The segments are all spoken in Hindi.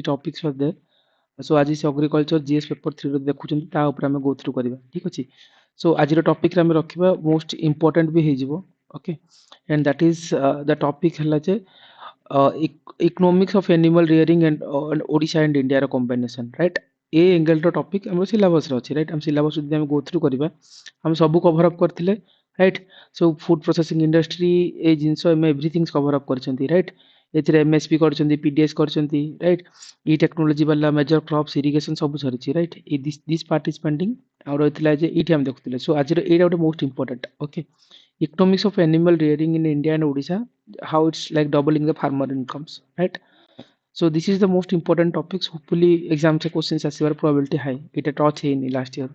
topics were there. So आज इस agriculture GS paper 3 रो देखुचंती ता ऊपर हमें go through करिवा ठीक अछि. So आज रो topic रे हमें रखिबा most important भी हे जिवो. Okay, and that is the topic हला जे economics of animal rearing and Odisha and India रो combination, right? ए एंगल रो टॉपिक हमर सिलेबस रो अछि, राइट? हम सिलेबस जदि हम गो थ्रू करिबा हम सब कवर अप करथिले, right? So food processing industry ए जिंस हम एवरीथिंग कवर अप करछंती, राइट? एथिरे एमएसपी करछंती, पीडीएस करछंती, राइट? ई टेक्नोलॉजी वाला मेजर क्रॉप्स इरिगेशन सब सरिछि, राइट? ए दिस पार्ट इज पेंडिंग और रहितला जे इठी हम देखुथिले. सो आज रो एटा most important. Okay, economics of animal rearing in India and Odisha, how it's like doubling the farmer incomes, right? So this is the most important topics. Hopefully exam se questions asibar probability high. It touch ହେଇନି last year.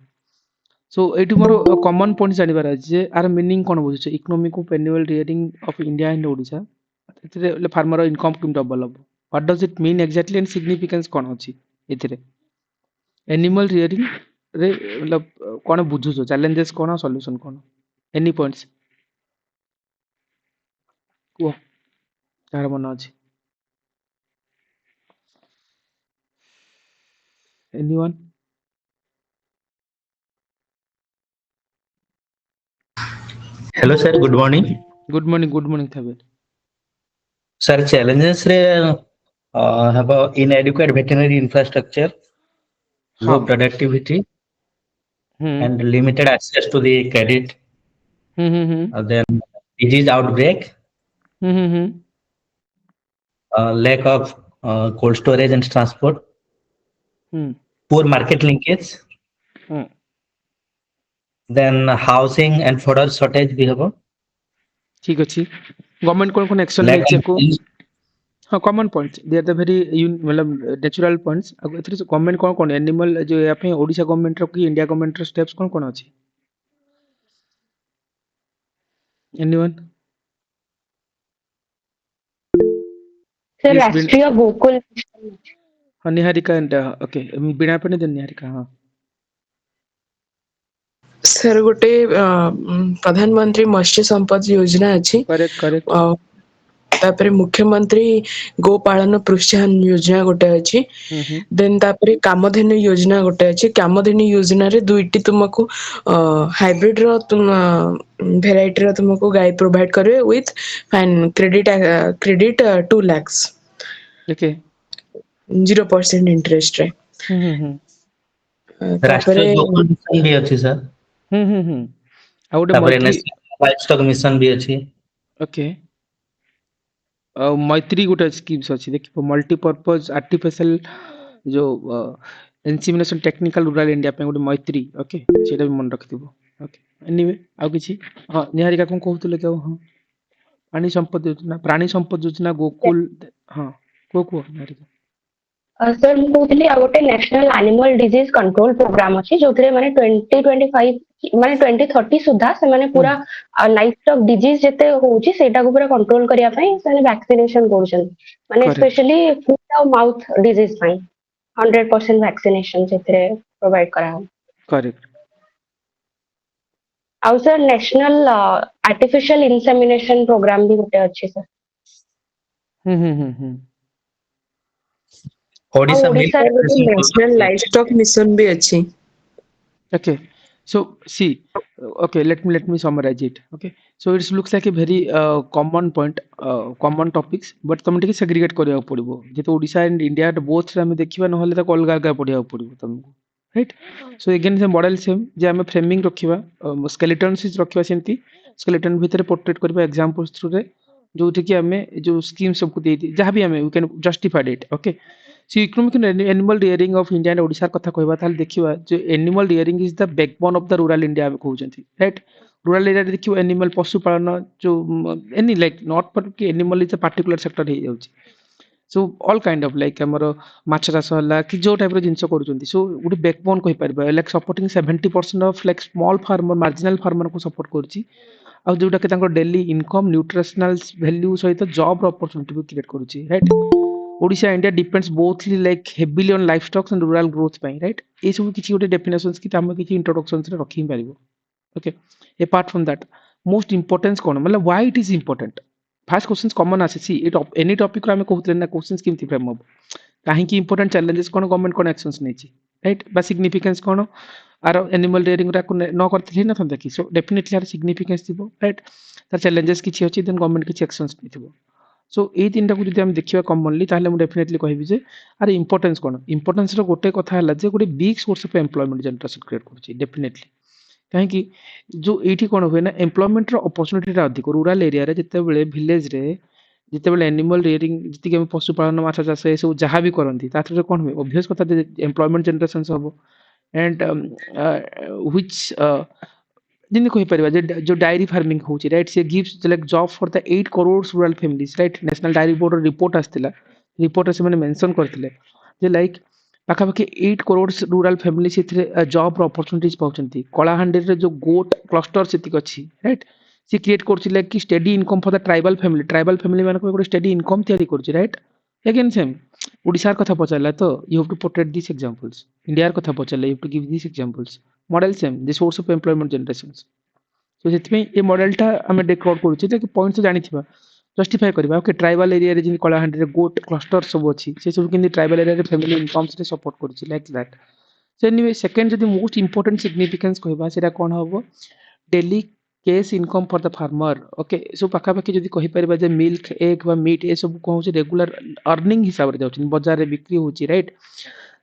So ଏଠି ମୋର common point ଜାଣିବାର ଅଛି ଯେ ଆର meaning କ'ଣ ବୁଝୁଛ? Economic of animal rearing of India and Odisha. ଏଥିରେ farmer income କେମିତି double ହବ? What does it mean exactly and significance କ'ଣ ଅଛି ଏଥିରେ? Animal rearing ରେ मतलब କ'ଣ ବୁଝୁଛ? Challenges କ'ଣ, solution କ'ଣ? Any points? କୁହ କାହାର ମନ ଅଛି? Anyone? Hello sir, good morning. Good morning Thabir. Sir, challenges re have a inadequate veterinary infrastructure, low productivity, and limited access to the credit. Then disease outbreak, lack of cold storage and transport, poor market linkage, then housing and fodder shortage भी हबो. ठीक अछि. गवर्नमेंट कोन एक्शन Lack नै of को हाँ common points they are the very मतलब नेचुरल पॉइंट्स. अब एथरे गवर्नमेंट कोन एनिमल जो या पे ओडिशा गवर्नमेंट रो की इंडिया गवर्नमेंट रो स्टेप्स कोन अछि? एनीवन? सर राष्ट्रीय गोकुल हाँ निहारिका एंड ओके बिना पे देन निहारिका. हाँ सर गोटे प्रधानमंत्री मत्स्य संपद योजना अछि. करेक्ट. तापरे मुख्यमंत्री गोपालन प्रोत्साहन योजना गोटे अछि. देन तापरे कामधेनु योजना गोटे अछि. कामधेनु योजना रे दुईटी तुमको हाइब्रिड रो तुम वेराइटी रो तुमको गाय प्रोवाइड करबे with fine credit 2 lakh. Okay 0% interest रे. राष्ट्रीय गोकुल मिशन भी अछि सर. आ गोटे तापरे मैत्री नेशनल लाइवस्टॉक मिशन भी अछि. ओके मैत्री गोटे स्कीम्स अछि देखिबो मल्टीपर्पज आर्टिफिशियल जो इंसेमिनेशन टेक्निकल रूरल इंडिया पे गोटे मैत्री. ओके सेटा भी मन रखिथिबो. ओके एनीवे आ किछि हां निहारिका कोन कहउतले के हां प्राणी संपद योजना गोकुल. हां को निहारिका सर मु कहउतली आ गोटे national animal disease control programme अछि जोथरे माने 2025 माने 2030 सुधा से माने पूरा लाइफ स्टॉक डिजीज जते होउची सेटा को पूरा कंट्रोल करिया पई से वैक्सीनेशन करछन. माने स्पेशली फुट और माउथ डिजीज पई 100% वैक्सीनेशन जेते प्रोवाइड करा हो. करेक्ट. आउ sir national artificial insemination programme भी गोटे अछि सर. ओडिशा नेशनल लाइवस्टॉक मिशन भी अछि. Okay, so see, okay, let me summarize it. Okay, so it looks like a very common point, common topics, but तुम टिके segregate करिया पड़िबो. जेतो ओडिशा एंड इंडिया बोथ रे हम देखिबा न होले त अलग अलग पड़िया पड़िबो तुमको, राइट? सो अगेन से मॉडल सेम जे हम फ्रेमिंग रखिबा स्केलेटन्स रखिबा सेमती स्केलेटन भीतर पोर्ट्रेट करबा एग्जांपल्स थ्रू रे जो कि हमें जो स्कीम सब को देती जहाँ भी हमें we can justified it. Okay, so economic animal rearing of India and Odisha कथा कहबा ताल देखिबा जो animal rearing is the backbone of the rural India कहउचंती, राइट? रूरल एरिया रे देखिबा एनिमल पशु पालन जो एनी लाइक नॉट पर कि animal is a particular sector हे जाउची. So all kind of like हमरो माछ चाष हला कि जो टाइप रो जिंस करूचंती. सो गुडी बैकबोन कहि परबा like supporting 70% of like small farmer marginal farmer को सपोर्ट करची. आ जोटा कि तांको डेली इनकम न्यूट्रिशनल वैल्यू सहित जॉब अपॉर्चुनिटी भी क्रिएट करूची, right? Odisha India depends bothly like heavily on life stocks and rural growth पई, राइट? ए सब किछि गोटे डेफिनेशंस कि हम किछि इंट्रोडक्शंस रे रखि पारिबो. Okay, apart from that most importance कोन मतलब why it is important. First questions common आसे सी इट एनी टॉपिक रो हम कहउतले ना क्वेश्चंस किमति फ्रेम हो କାହିଁକି ଇମ୍ପୋର୍ଟାଣ୍ଟ ଚ୍ୟାଲେଞ୍ଜେସ୍ କ'ଣ ଗଭର୍ଣ୍ଣମେଣ୍ଟ କ'ଣ ଆକ୍ସନ୍ସ ନେଇଛି ରାଇଟ୍ ବା ସିଗ୍ନିଫିକାନ୍ସ କ'ଣ ଆର ଆନିମାଲ ରିୟରିଂକୁ ନ କରିଥିଲେ ହେଇନଥାନ୍ତା କି ସୋ ଡେଫିନେଟଲି ଆର ସିଗ୍ନିଫିକାନ୍ସ ଥିବ ରାଇଟ୍ ତାର ଚ୍ୟାଲେଞ୍ଜେସ୍ କିଛି ଅଛି ଦେନ୍ ଗଭର୍ଣ୍ଣମେଣ୍ଟ କିଛି ଆକ୍ସନ୍ସ ନେଇଥିବ ସୋ ଏଇ ତିନିଟାକୁ ଯଦି ଆମେ ଦେଖିବା କମନଲି ତାହେଲେ ମୁଁ ଡେଫିନେଟଲି କହିବି ଯେ ଆର ଇମ୍ପୋର୍ଟାନ୍ସ କ'ଣ ଇମ୍ପୋର୍ଟାନ୍ସର ଗୋଟେ କଥା ହେଲା ଯେ ଗୋଟେ big source of employment generation create କରୁଛି ଡେଫିନେଟଲି କାହିଁକି ଯୋଉ ଏଇଠି କ'ଣ ହୁଏ ନା ଏମ୍ପ୍ଲୟମେଣ୍ଟର ଅପରଚ୍ୟୁନିଟିଟା ଅଧିକ ରୁରାଲ ଏରିଆରେ ଯେତେବେଳେ ଭିଲେଜରେ ଯେତେବେଳେ ଆନିମାଲ ରିୟରିଂ ଯେତିକି ଆମେ ପଶୁପାଳନ ମାଛ ଚାଷ ଏସବୁ ଯାହା ବି କରନ୍ତି ତା ଥ୍ରୁରେ କ'ଣ ହୁଏ ଅବଭିୟସ୍ କଥା ଯେ ଏମ୍ପ୍ଲୟମେଣ୍ଟ ଜେନେରେସନ୍ ହବ ଆଣ୍ଡ ହ୍ୱିଚ୍ ଯେମିତି କହିପାରିବା ଯେ ଯୋଉ ଡାଏରୀ ଫାର୍ମିଂ ହେଉଛି ରାଇଟ୍ ସେ gives like job for the 8 crores rural families right national dairy ବୋର୍ଡର ରିପୋର୍ଟ ଆସିଥିଲା ରିପୋର୍ଟରେ ସେମାନେ ମେନସନ୍ କରିଥିଲେ ଯେ ଲାଇକ୍ ପାଖାପାଖି 8 crores rural family ସେଥିରେ ଜବ୍ର ଅପରଚ୍ୟୁନିଟିଜ୍ ପାଉଛନ୍ତି କଳାହାଣ୍ଡିରେ ଯୋଉ ଗୋଟ୍ କ୍ଲଷ୍ଟର ସେତିକି ଅଛି ରାଇଟ୍ ସେ କ୍ରିଏଟ୍ କରୁଛି ଲାଇକ୍ କି steady income for the tribal family ମାନଙ୍କ ପାଇଁ ଗୋଟେ ଷ୍ଟେଡି ଇନକମ୍ ତିଆରି କରୁଛି ରାଇଟ୍ ଏଗେନ୍ ସେମ୍ ଓଡ଼ିଶାର କଥା ପଚାରିଲା ତ you have to protect this examples ଇଣ୍ଡିଆର କଥା ପଚାରିଲା you have to give this examples model same the source of employment generations so ସେଥିପାଇଁ ଏ ମଡେଲଟା ଆମେ ଡେକୋଡ୍ କରୁଛେ ଯେ ପଏଣ୍ଟ ଜାଣିଥିବା ଜଷ୍ଟିଫାଏ କରିବା ଓକେ ଟ୍ରାଇବାଲ ଏରିଆରେ ଯେମିତି କଳାହାଣ୍ଡିରେ ଗୋଟ୍ କ୍ଲଷ୍ଟର ସବୁ ଅଛି ସେ ସବୁ କେମିତି ଟ୍ରାଇବାଲ ଏରିଆରେ ଫ୍ୟାମିଲି ଇନକମ୍ସରେ ସପୋର୍ଟ କରୁଛି like that so anyway second ଯଦି ମୋଷ୍ଟ ଇମ୍ପୋର୍ଟାଣ୍ଟ ସିଗ୍ନିଫିକାନ୍ସ କହିବା ସେଇଟା କ'ଣ ହବ daily cash income for the farmer okay so ପାଖାପାଖି ଯଦି କହିପାରିବା ଯେ ମିଲ୍କ ଏଗ୍ ବା ମିଟ୍ ଏସବୁ କ'ଣ ହେଉଛି ରେଗୁଲାର ଅର୍ଣ୍ଣିଂ ହିସାବରେ ଯାଉଛନ୍ତି ବଜାରରେ ବିକ୍ରି ହେଉଛି ରାଇଟ୍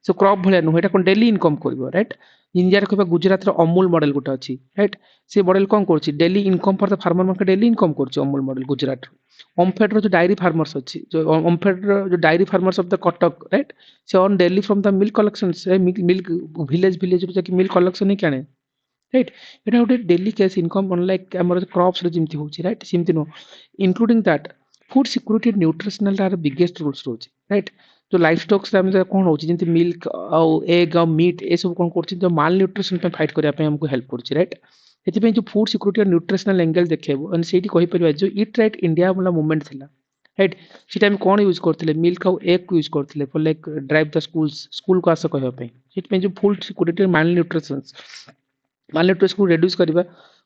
ସୋ କ୍ରପ୍ ଭଳିଆ ନୁହେଁ ଏଇଟା କ'ଣ ଡେଲି ଇନକମ୍ କରିବ ରାଇଟ୍ ଇଣ୍ଡିଆରେ କହିବା ଗୁଜରାଟର ଅମୁଲ ମଡେଲ ଗୋଟେ ଅଛି ରାଇଟ୍ ସେ ମଡେଲ କ'ଣ କରୁଛି ଡେଲି ଇନକମ୍ ଫର୍ ଦ ଫାର୍ମର ମାନଙ୍କ ଡେଲି ଇନକମ୍ କରୁଛି ଅମୁଲ ମଡେଲ ଗୁଜରାଟର ଓମଫେଡର ଯୋଉ ଡାଏରୀ ଫାର୍ମର୍ସ ଅଛି ଯୋଉ ଓମଫେଡର ଯୋଉ dairy farmers of the Cuttack right ସେ on daily from the milk collections milk ଭିଲେଜରୁ ଯାଇକି ମିଲ୍କ କଲେକ୍ସନ୍ ହେଇକି ଆଣେ ରାଇଟ୍ ଏଇଟା ଗୋଟେ ଡେଲି କେସ୍ ଇନକମ୍ ଅନଲାଇକ୍ ଆମର କ୍ରପ୍ସରେ ଯେମିତି ହେଉଛି ରାଇଟ୍ ସେମିତି ନୁହଁ including that food security nutritional ତାର ବିଗେଷ୍ଟ ରୋଲ୍ସ ରହୁଛି ରାଇଟ୍ ଯୋଉ ଲାଇଫ୍ ଷ୍ଟକ୍ସରେ ଆମେ କ'ଣ ରହୁଛି ଯେମିତି ମିଲ୍କ ଆଉ ଏଗ୍ ଆଉ ମିଟ୍ ଏସବୁ କ'ଣ କରୁଛି ଯୋଉ ମାଲ୍ ନ୍ୟୁଟ୍ରିସନ୍ ପାଇଁ ଫାଇଟ୍ କରିବା ପାଇଁ ଆମକୁ ହେଲ୍ପ କରୁଛି ରାଇଟ୍ ସେଥିପାଇଁ ଯୋଉ ଫୁଡ୍ ସିକ୍ୟୁରିଟି ଆଉ ନ୍ୟୁଟ୍ରିସନାଲ ଏଙ୍ଗେଲ୍ ଦେଖେଇବୁ ମାନେ ସେଇଠି କହିପାରିବା ଯୋଉ ଇଟ୍ ରାଇଟ୍ ଇଣ୍ଡିଆ ବାଲା ମୁଭମେଣ୍ଟ ଥିଲା ରାଇଟ୍ ସେଇଟା ଆମେ କ'ଣ ୟୁଜ୍ କରୁଥିଲେ ମିଲ୍କ ଆଉ ଏଗ୍କୁ ୟୁଜ୍ କରୁଥିଲେ ଫର୍ ଲାଇକ୍ ଡ୍ରାଇଭ୍ ଦ ସ୍କୁଲକୁ ଆସ କହିବା ପାଇଁ ସେଥିପାଇଁ ଯୋଉ ଫୁଡ୍ ସିକ୍ୟୁରିଟି ମାଲ୍ ନ୍ୟୁଟ୍ରିସନ୍କୁ ରେଡ୍ୟୁସ୍ କରିବା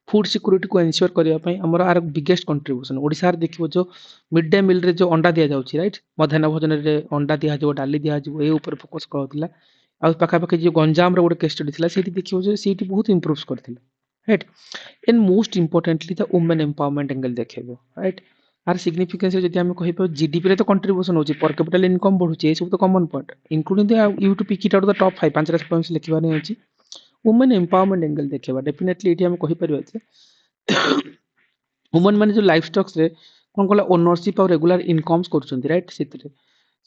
ଫୁଡ୍ ସିକ୍ୟୁରିଟିକୁ ଏନ୍ସିଓର କରିବା ପାଇଁ ଆମର ଆର ବିଗେଷ୍ଟ କଣ୍ଟ୍ରିବ୍ୟୁସନ୍ ଓଡ଼ିଶାରେ ଦେଖିବ ଯୋଉ ମିଡ୍ ଡେ ମିଲ୍ରେ ଯୋଉ ଅଣ୍ଡା ଦିଆଯାଉଛି ରାଇଟ୍ ମଧ୍ୟାହ୍ନ ଭୋଜନରେ ଅଣ୍ଡା ଦିଆଯିବ ଡାଲି ଦିଆଯିବ ଏ ଉପରେ ଫୋକସ୍ କରାଉଥିଲା ଆଉ ପାଖାପାଖି ଯୋଉ ଗଞ୍ଜାମର ଗୋଟେ କେସ୍ ଷ୍ଟଡି ଥିଲା ସେଇଠି ଦେଖିବ ଯେ ସେଇଠି ବହୁତ ଇମ୍ପ୍ରୁଭ୍ କରିଥିଲା right and most importantly the women empowerment angle ଦେଖେଇବ ରାଇଟ୍ ଆର ସିଗ୍ନିଫିକାନ୍ସ ଯଦି ଆମେ କହିବା ଜିଡିପିରେ ତ କଣ୍ଟ୍ରିବ୍ୟୁସନ୍ ହେଉଛି ପର୍ କ୍ୟାପିଟାଲ ଇନକମ୍ ବଢୁଛି ଏସବୁ ତ common point including the you to pick it out the top 5 ପାଞ୍ଚଟା ପଏଣ୍ଟ ଲେଖିବାର ଅଛି ଓମେନ୍ ଏମ୍ପାୱାରମେଣ୍ଟ ଏଙ୍ଗେଲ୍ ଦେଖେଇବା ଡେଫିନେଟଲି ଏଠି ଆମେ କହିପାରିବା ଯେ ଓମେନ୍ ମାନେ ଯୋଉ ଲାଇଫ୍ ଷ୍ଟକ୍ସରେ କ'ଣ କଲା ଓନରସିପ୍ ଆଉ ରେଗୁଲାର ଇନକମ୍ସ କରୁଛନ୍ତି ରାଇଟ୍ ସେଥିରେ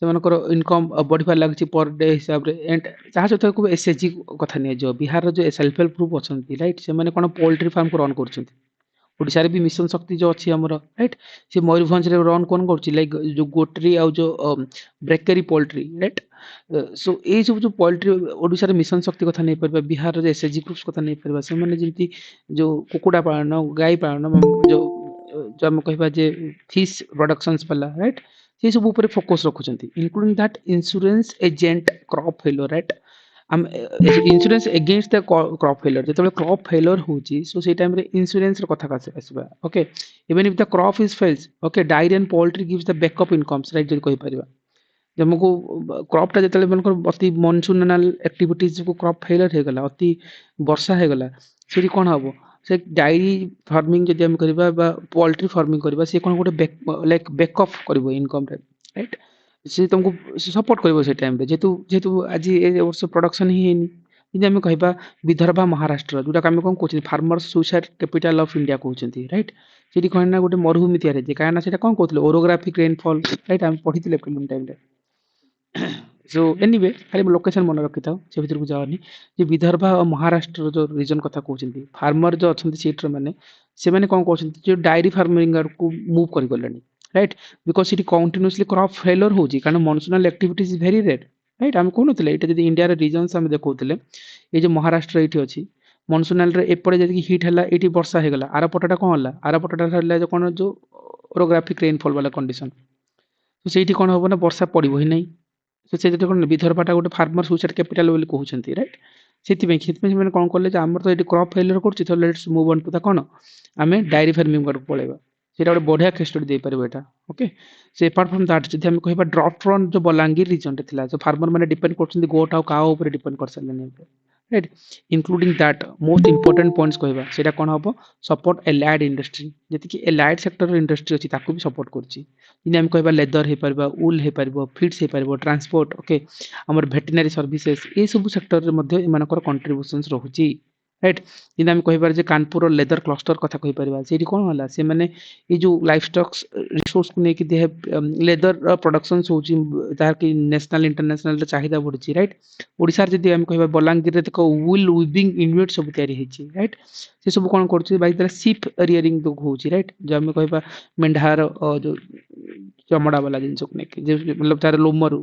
ସେମାନଙ୍କର ଇନକମ୍ ବଢ଼ିବାରେ ଲାଗିଛି ପର୍ ଡେ ହିସାବରେ ଏଣ୍ଡ ତାହା ସହିତ ଏସ୍ଏଚ୍ଜି କଥା ନିଆଯିବ ବିହାରର ଯୋଉ ସେଲ୍ଫ ହେଲ୍ପ ଗ୍ରୁପ୍ ଅଛନ୍ତି ରାଇଟ୍ ସେମାନେ କ'ଣ ପୋଲ୍ଟ୍ରି ଫାର୍ମକୁ ରନ୍ କରୁଛନ୍ତି ଓଡ଼ିଶାରେ ବି ମିଶନ ଶକ୍ତି ଯୋଉ ଅଛି ଆମର ରାଇଟ୍ ସେ ମୟୂରଭଞ୍ଜରେ ରନ୍ କ'ଣ କରୁଛି ଲାଇକ୍ ଯୋଉ ଗୋଟ୍ରି ଆଉ ଯୋଉ ବ୍ରେକେରୀ ପୋଲ୍ଟ୍ରି ରାଇଟ୍ ସୋ ଏଇ ସବୁ ଯୋଉ ପୋଲ୍ଟ୍ରି ଓଡ଼ିଶାରେ ମିଶନ ଶକ୍ତି କଥା ନେଇପାରିବା ବିହାରର ଏସ୍ଏଚ୍ଜି ଗ୍ରୁପ୍ସ କଥା ନେଇପାରିବା ସେମାନେ ଯେମିତି ଯୋଉ କୁକୁଡ଼ା ପାଳନ ଗାଈ ପାଳନ ଯୋଉ ଆମେ କହିବା ଯେ ଫିସ୍ ପ୍ରଡକ୍ସନ୍ସ ବାଲା ରାଇଟ୍ ସେ ସବୁ ଉପରେ ଫୋକସ୍ ରଖୁଛନ୍ତି including that insurance agent crop failure right ଆମେ insurance against the crop failure ଯେତେବେଳେ କ୍ରପ୍ ଫେଲର ହେଉଛି ସୋ ସେଇ ଟାଇମ୍ରେ ଇନ୍ସୁରାନ୍ସର କଥା ଆସିବା okay even if the crop is fails okay dairy and poultry gives the backup incomes right ଯଦି କହିପାରିବା ଆମକୁ କ୍ରପ୍ଟା ଯେତେବେଳେ ମାନଙ୍କର ଅତି ମନସୁନାଲ ଆକ୍ଟିଭିଟିଜ ଯୋଗୁଁ କ୍ରପ୍ ଫେଲର ହେଇଗଲା ଅତି ବର୍ଷା ହେଇଗଲା ସେଠି କ'ଣ ହବ ସେ ଡାଏରୀ ଫାର୍ମିଂ ଯଦି ଆମେ କରିବା ବା ପୋଲ୍ଟ୍ରି ଫାର୍ମିଂ କରିବା ସେ କ'ଣ ଗୋଟେ ଲାଇକ୍ ବ୍ୟାକଅପ୍ କରିବ ଇନକମ୍ରେ ରାଇଟ୍ ସେ ତୁମକୁ ସପୋର୍ଟ କରିବ ସେ ଟାଇମ୍ରେ ଯେହେତୁ ଆଜି ଏ ବର୍ଷ ପ୍ରଡକ୍ସନ୍ ହିଁ ହେଇନି ଯଦି ଆମେ କହିବା ବିଦର୍ଭା ମହାରାଷ୍ଟ୍ର ଯୋଉଟାକୁ ଆମେ କ'ଣ କହୁଛନ୍ତି farmers suicide capital of India କହୁଛନ୍ତି ରାଇଟ୍ ସେଠି କ'ଣ ନା ଗୋଟେ ମରୁଭୂମି ତିଆରି ହେଇଛି କାହିଁକିନା ସେଇଟା କ'ଣ କହୁଥିଲେ ଓରୋଗ୍ରାଫିକ୍ ରେନଫଲ୍ ରାଇଟ୍ ଆମେ ପଢିଥିଲେ ଫିଲ୍ମ ଟାଇମ୍ରେ ସୋ ଏନିୱେ ଖାଲି ଲୋକେସନ୍ ମନେ ରଖିଥାଉ ସେ ଭିତରକୁ ଯାଅନି ଯେ ବିଦର୍ଭା ଆଉ ମହାରାଷ୍ଟ୍ରର ଯୋଉ ରିଜନ୍ କଥା କହୁଛନ୍ତି ଫାର୍ମର ଯୋଉ ଅଛନ୍ତି ସେଇଠର ସେମାନେ କ'ଣ କହୁଛନ୍ତି ଯୋଉ ଡାଏରୀ ଫାର୍ମିଂ ଆଡ଼କୁ ମୁଭ୍ କରିଗଲେଣି ରାଇଟ୍ ବିକଜ ସେଠି କଣ୍ଟିନ୍ୟୁସଲି କ୍ରପ୍ ଫେଲର ହେଉଛି କାରଣ ମନସୁନାଲ ଆକ୍ଟିଭିଟିଜ୍ ଭେରି ରେଟ୍ ରାଇଟ୍ ଆମେ କହୁନଥିଲେ ଏଇଟା ଯଦି ଇଣ୍ଡିଆର ରିଜନ୍ସ ଆମେ ଦେଖାଉଥିଲେ ଏଇ ଯୋଉ ମହାରାଷ୍ଟ୍ର ଏଇଠି ଅଛି ମନସୁନାଲରେ ଏପଟେ ଯଦି ହିଟ୍ ହେଲା ଏଇଠି ବର୍ଷା ହେଇଗଲା ଆର ପଟଟା କ'ଣ ହେଲା ଆର ପଟଟା ହେଲା କ'ଣ ଯୋଉ ଓରୋଗ୍ରାଫିକ୍ ରେନଫଲ୍ ବାଲା କଣ୍ଡିସନ୍ ସେଇଠି କ'ଣ ହବ ନା ବର୍ଷା ପଡ଼ିବ ହିଁ ନାହିଁ ସେଥିରେ କ'ଣ ବିଦର୍ଭାଟା ଗୋଟେ ଫାର୍ମର ସୁଇସାଇଡ୍ କ୍ୟାପିଟାଲ ବୋଲି କହୁଛନ୍ତି ରାଇଟ୍ ସେଥିପାଇଁ ସେମାନେ କ'ଣ କଲେ ଯେ ଆମର ତ ଏଠି କ୍ରପ୍ ଫେଲିୟର କରୁଛି ତ let's move on to the କ'ଣ ଆମେ ଡାଏରୀ ଫାର୍ମିଂ ଆଡ଼କୁ ପଳେଇବା ସେଇଟା ଗୋଟେ ବଢିଆ କେସ୍ ଷ୍ଟଡି ଦେଇପାରିବ ଏଇଟା। ଓକେ, ସେ ଆପାର୍ଟ ଫ୍ରମ୍ ଦ୍ୟାଟ୍ ଯଦି ଆମେ କହିବା ଡ୍ରପ୍ ଫ୍ରଣ୍ଟ ଯୋଉ ବଲାଙ୍ଗୀର ରିଜନଟେ ଥିଲା, ଯୋଉ ଫାର୍ମର ମାନେ ଡିପେଣ୍ଡ କରୁଛନ୍ତି ଗୋଟ ଆଉ କାଓ ଉପରେ ଡିପେଣ୍ଡ କରିସାରିଲେଣି ଏବେ, right. Including that most important points କହିବା ସେଇଟା କ'ଣ ହବ, ସପୋର୍ଟ ଏଲାଏଡ୍ ଇଣ୍ଡଷ୍ଟ୍ରି, ଯେତିକି ଏଲାଏଡ୍ ସେକ୍ଟର ଇଣ୍ଡଷ୍ଟ୍ରି ଅଛି ତାକୁ ବି ସପୋର୍ଟ କରୁଛି। ଯେମିତି ଆମେ କହିବା ଲେଦର ହେଇପାରିବ, ଉଲ୍ ହେଇପାରିବ, ଫିଡ୍ସ ହେଇପାରିବ, ଟ୍ରାନ୍ସପୋର୍ଟ, ଓକେ, ଆମର ଭେଟେନାରୀ ସର୍ଭିସେସ୍, ଏସବୁ ସେକ୍ଟରରେ ମଧ୍ୟ ଏମାନଙ୍କର କଣ୍ଟ୍ରିବ୍ୟୁସନ୍ସ ରହୁଛି, ରାଇଟ୍। ଯେମିତି ଆମେ କହିପାରିବା ଯେ କାନପୁର ଲେଦର କ୍ଲଷ୍ଟର କଥା କହିପାରିବା, ସେଇଠି କ'ଣ ହେଲା, ସେମାନେ ଏଇ ଯୋଉ ଲାଇଫ ଷ୍ଟକ୍ସ ରିସୋର୍ସକୁ ନେଇକି ଦେ ଲେଦର ପ୍ରଡକ୍ସନ୍ସ ହଉଛି, ଯାହାର କି ନ୍ୟାସନାଲ ଇଣ୍ଟରନ୍ୟାସନାଲ ଚାହିଦା ବଢୁଛି, ରାଇଟ୍। ଓଡ଼ିଶାରେ ଯଦି ଆମେ କହିବା ବଲାଙ୍ଗୀରରେ ଦେଖ ଉଇଲ୍ ୱିଭିଂ ୟୁନିଟ୍ ସବୁ ତିଆରି ହେଇଛି, ରାଇଟ୍। ସେ ସବୁ କ'ଣ କରୁଛି, ବାଇ ଦ୍ୱାରା ସିପ୍ ରିୟରିଂ ଯୋଉ ହଉଛି, ରାଇଟ୍। ଯୋଉ ଆମେ କହିବା ମେଣ୍ଢାର ଯୋଉ ଚମଡ଼ା ବାଲା ଜିନିଷକୁ ନେଇକି, ଯେ ମତଲବ ତାର ଲୋମରୁ,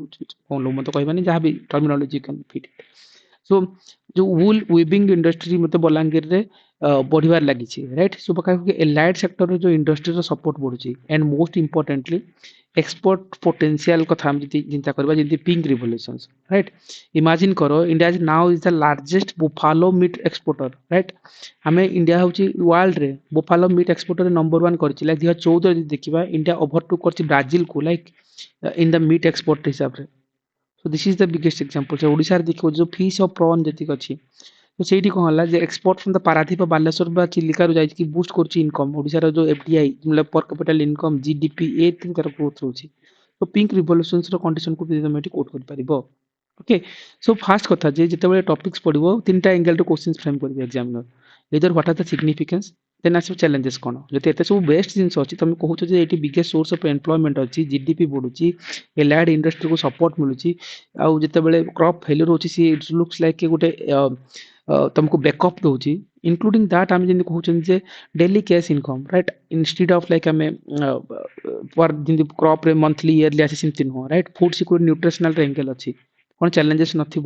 କ'ଣ ଲୋମ ତ କହିବାନି, ଯାହା ବି ଟର୍ମିନୋଲୋଜି କ୍ୟାନ୍ ଫିଟ୍। ସୋ ଯୋଉ ଉଲ୍ ୱିଭିଂ ଇଣ୍ଡଷ୍ଟ୍ରି ମତେ ବଲାଙ୍ଗୀରରେ ବଢିବାରେ ଲାଗିଛି, ରାଇଟ୍। ସୋ ପାଖାପାଖି ଏଲାଇଡ୍ ସେକ୍ଟରରେ ଯୋଉ ଇଣ୍ଡଷ୍ଟ୍ରିର ସପୋର୍ଟ ବଢୁଛି, and most importantly export potential କଥା ଆମେ ଯଦି ଚିନ୍ତା କରିବା, ଯେମିତି ପିଙ୍କ ରିଭଲ୍ୟୁସନ୍ସ, ରାଇଟ୍। ଇମାଜିନ୍ କର, India is now is the largest buffalo meat exporter, right. ଆମେ ଇଣ୍ଡିଆ ହଉଛି ୱାର୍ଲଡରେ ବୁଫାଲୋ ମିଟ୍ ଏକ୍ସପୋର୍ଟରେ ନମ୍ବର 1 କରିଛି। ଲାଇକ୍ 2014 ଯଦି ଦେଖିବା, ଇଣ୍ଡିଆ ଓଭରଟେକ୍ କରିଛି ବ୍ରାଜିଲକୁ, like in the meat export ହିସାବରେ। So this is the biggest example. So ओडिशार देखियो जो फिश और प्रॉन जति अछि, तो ସେଇଠି କ'ଣ ହେଲା ଯେ export from the Paradip, Baleswar ବା ଚିଲିକାରୁ ଯାଇକି ବୁଷ୍ଟ କରୁଛି ଇନକମ୍। ଓଡ଼ିଶାର ଯୋଉ ଏଫଡିଆଇ मतलब पर कैपिटल इनकम, जीडीपी, ଏ ତାର ଗ୍ରୋଥ ରହୁଛି। ତ ପିଙ୍କ ରିଭଲ୍ୟୁସନ୍ସର କଣ୍ଡିସନକୁ ବି ତମେ ଏଠି କୋଟ୍ କରିପାରିବ। ଓକେ, ସୋ ଫାର୍ଷ୍ଟ କଥା ଯେ ଯେତେବେଳେ ଟପିକ୍ସ ପଢିବ, ତିନିଟା ଏଙ୍ଗେଲରୁ କ୍ୱେଶ୍ଚିନ୍ସ ଫ୍ରେମ୍ କରିବେ ଏକ୍ସାମିନର। ଏଇଦର ହ୍ୱାଟ୍ ଆର୍ ଦ ସିଗ୍ନିଫିକାନ୍ସ, ଦେନ୍ ଆସିବ ଚ୍ୟାଲେଞ୍ଜେସ୍ କ'ଣ। ଯଦି ଏତେ ସବୁ ବେଷ୍ଟ ଜିନିଷ ଅଛି, ତମେ କହୁଛ ଯେ ଏଇଠି ବିଗେଷ୍ଟ ସୋର୍ସ ଅଫ୍ ଏମ୍ପ୍ଲୟମେଣ୍ଟ ଅଛି, ଜିଡିପି ବଢୁଛି, ଏଲାଏଡ୍ ଇଣ୍ଡଷ୍ଟ୍ରିକୁ ସପୋର୍ଟ ମିଳୁଛି, ଆଉ ଯେତେବେଳେ କ୍ରପ୍ ଫେଲ୍ୟୁର ହଉଛି, ସି ଇଟ୍ ଲୁକ୍ସ ଲାଇକ୍ ଗୋଟେ तुमको बैकअप दଉଛି, ଇନକ୍ଲୁଡିଂ ଦ୍ୟାଟ୍ ଆମେ ଯେମିତି କହୁଛନ୍ତି ଯେ daily cash income, right. Instead of like ଆମେ ପର୍ ଯେମିତି କ୍ରପ୍ରେ ମନ୍ଥଲି ଇୟରଲି ଆସେ, ସେମିତି ନୁହଁ, right. Food security nutritional angle ଅଛି, କ'ଣ ଚ୍ୟାଲେଞ୍ଜେସ୍ ନଥିବ,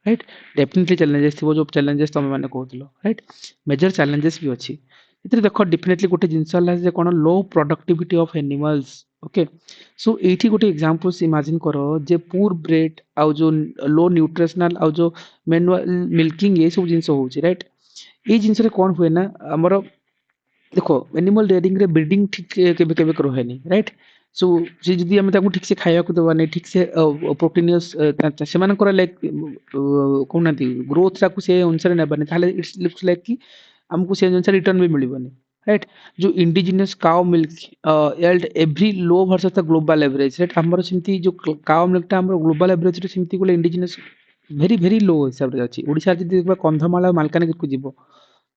ରାଇଟ୍। ଡେଫିନେଟଲି ଚ୍ୟାଲେଞ୍ଜେସ୍ ଥିବ, ଯୋଉ ଚ୍ୟାଲେଞ୍ଜେସ୍ ତମେ ମାନେ କହୁଥିଲ, ରାଇଟ୍। ମେଜର ଚ୍ୟାଲେଞ୍ଜେସ୍ ବି ଅଛି ଏଥିରେ। ଦେଖ ଡେଫିନେଟଲି ଗୋଟେ ଜିନିଷ ହେଲା ଯେ କ'ଣ, low productivity of animals, okay. So ଏଇଠି ଗୋଟେ ଏକ୍ସାମ୍ପଲ୍ସ ଇମାଜିନ୍ କର ଯେ ପୁର୍ ବ୍ରେଡ୍ ଆଉ ଯୋଉ लो ନ୍ୟୁଟ୍ରିସନାଲ ଆଉ ଯୋଉ ମ୍ୟାନୁଆଲ ମିଲ୍କିଂ, ଏ ସବୁ ଜିନିଷ ହଉଛି, ରାଇଟ୍। ଏଇ ଜିନିଷରେ କ'ଣ ହୁଏ ନା, ଆମର ଦେଖ ଏନିମଲ ଡେୟାରିଂରେ ବ୍ରିଡିଂ ଠିକ୍ କେବେ କେବେ ରହେନି, ରାଇଟ୍। ସୋ ସେ ଯଦି ଆମେ ତାକୁ ଠିକ୍ ସେ ଖାଇବାକୁ ଦେବାନି, ଠିକ୍ ସେ ପ୍ରୋଟିନିୟସ୍ ସେମାନଙ୍କର ଲାଇକ୍ କହୁନାହାନ୍ତି ଗ୍ରୋଥଟାକୁ ସେ ଅନୁସାରେ ନେବାନି, ତାହେଲେ ଇଟ୍ସ ଲୁକ୍ସ ଲାଇକ୍ କି ଆମକୁ ସେ ଅନୁସାରେ ରିଟର୍ନ ବି ମିଳିବନି, ରାଇଟ୍। ଯୋଉ indigenous cow milk yield every low versus the global average, right. ଆମର ସେମିତି ଯୋଉ କାଓ ମିଲ୍କଟା ଆମର ଗ୍ଲୋବାଲ ଆଭରେଜରେ ସେମିତି ଗୋଟେ ଇଣ୍ଡିଜିନିୟସ୍ ଭେରି ଭେରି ଲୋ ହିସାବରେ ଅଛି। ଓଡ଼ିଶାରେ ଯଦି ଦେଖିବା କନ୍ଧମାଳ ଆଉ ମାଲକାନଗିରିକୁ ଯିବ,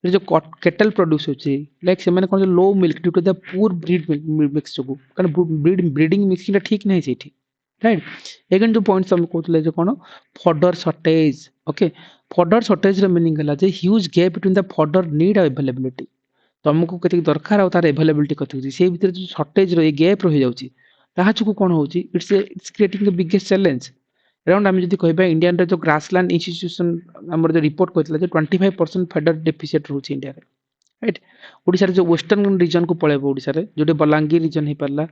ଯୋଉ କେଟଲ୍ ପ୍ରଡ୍ୟୁସ୍ ହଉଛି, ଲାଇକ୍ ସେମାନେ କ'ଣ low milk due to the poor breed mix ଯୋଗୁଁ, କାରଣ ବ୍ରିଡିଂ ମିକ୍ସିଂଟା ଠିକ୍ ନାହିଁ ସେଇଠି, ରାଇଟ୍। ଏଗେନ୍ ଯୋଉ ପଏଣ୍ଟ ତମେ କହୁଥିଲେ ଯେ କ'ଣ, ଫଡର ସର୍ଟେଜ, ଓକେ। ଫଡର ସର୍ଟେଜର ମିନିଂ ହେଲା ଯେ huge gap between the fodder need ଆଉ ଆଭେଲେବିଲିଟି। ତମକୁ କେତିକି ଦରକାର ଆଉ ତାର ଆଭେଲେବିଲିଟି କେତେ ହଉଛି, ସେଇ ଭିତରେ ଯୋଉ ସର୍ଟେଜ ରହି ଗ୍ୟାପ୍ ରହିଯାଉଛି, ତାହା ଯୋଗୁଁ କ'ଣ ହଉଛି, it's creating the biggest challenge. Around आम जब कह इंडिया जो ग्रासलैंड इंस्टीट्यूशन आम जो रिपोर्ट कहला 25% फेडर डेफिसिट रोचे इंडिया रे, राइट। ओडिशा रे जो वेस्टर्न रीजन को पळेबो, ओडिशा रे जोटे बलांगीर रीजन हे परला,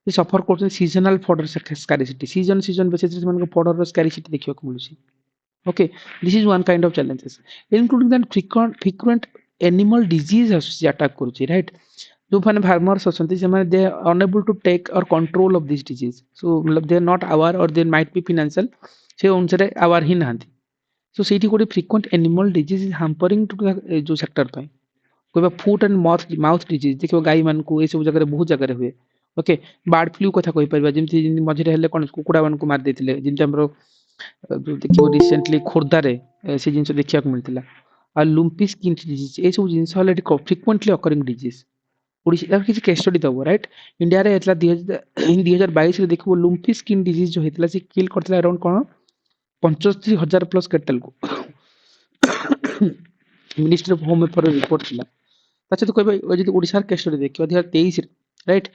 ये सफर करछन seasonal fodder scarcity, season basis रे मन फॉडर रो स्कैरिसिटी देखियो को मिलुची। Okay, this is one kind of challenges including that frequent animal disease attack करूची, राइट। जो मैंने फार्मर्स अच्छे से दे अनेबल टू टेक और कंट्रोल ऑफ दिस डिजीज, सो मतलब दे आर नॉट अवेयर और दे माइट बी फाइनेंशियल, से अनुसार अवेयर ही नहांती। सो सेठी गोटे frequent animal disease is hampering to जो सेक्टर पे कहबा फुट एंड माउथ डिजीज देखियो गाई मान को ए सब जगह बहुत जगह हुए। ओके, बर्ड फ्लू कथा कहि परबा, जेमति मझिरे हेले कोन कुकुडा मान को मार देथिले, जेमति हमरो जो देखियो रिसेंटली खोर्धा रे से जिंस देखिया को मिलतिला। आ लुम्पी स्किन डिजीज ए सब जिंस हले फ्रीक्वेंटली अकरिंग डिजीज। ओडिशा किसी केस स्टडी दबो, राइट। इंडिया रे एतला 2022 रे देखबो लुम्पी स्किन डिजीज जो हेतला से किल करतला अराउंड कोन 75,000 प्लस कैटल को। Ministry of home affair report थिला। अच्छा तो कहबा यदि ओडिशा केस स्टडी देखियो 2023 रे, राइट,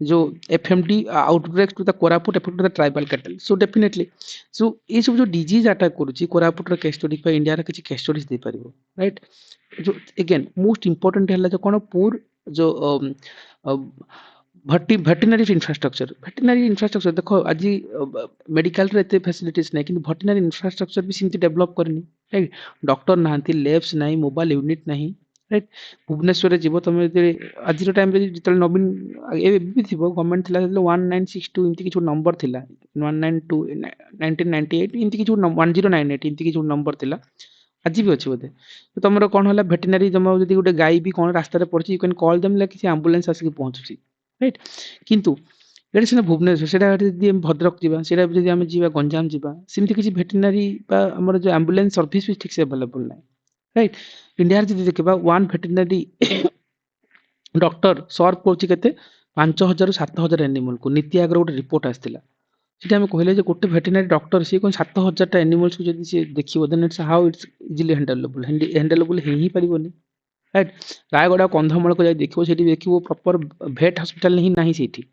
जो FMD outbreak to the Koraput effect to the tribal cattle. So definitely so ये सब जो डिजीज अटैक करूची कोरापुट रे केस स्टडी पे इंडिया रे किछि केस स्टडीज दे परिबो, राइट। जो अगेन मोस्ट इंपोर्टेंट है जो कोन पूर जो भेटेनारी इंफ्रास्ट्रक्चर देखो आज मेडिकल रे एते फैसिलिटीज नहीं, किंतु भेटेनारी इंफ्रास्ट्रक्चर भी सिमती डेवलप करनी, राइट। डॉक्टर नाहंती, लैब्स नहीं, मोबाइल यूनिट नहीं, राइट भुवनेश्वर जीव तुम आज टाइम जो नवीन भी थी गवर्नमेंट थिला 1962 एमती किछु नंबर थिला 192 1998 एमती किछु 1098 एमती किछु नंबर थिला आज भी अच्छी बोधे तो तुम कौन है भेटेनारी तुम जब गोटे गाई भी कौन रास्तार पड़ी यू कैन कॉल देम किसी आंबुलांस आसिक पहुँचुची राइट किंतु ये सीना भुवनेश्वर से भद्रक जावा से आम जा गंजाम जावा सेमती किसी भेटेनारी आमर जो आंबुलांस सर्विस भी ठीक से अवेलेबल ना राइट इंडिया जब देखा वन भेटेनारी डॉक्टर सर्व कर 5000 7000 एनिमल को नीति आगर गोटे रिपोर्ट आसाला सीटा आम कहले गोटे भेटेनारी डॉक्टर सी कौन 7000 एनिमल्स को जब सी देखो then it's how it's easily handleable ही पारिबनी राइट रायगड़ा कंधमाल को जाए देखो देखो प्रॉपर भेट हॉस्पिटल ही ना सीठी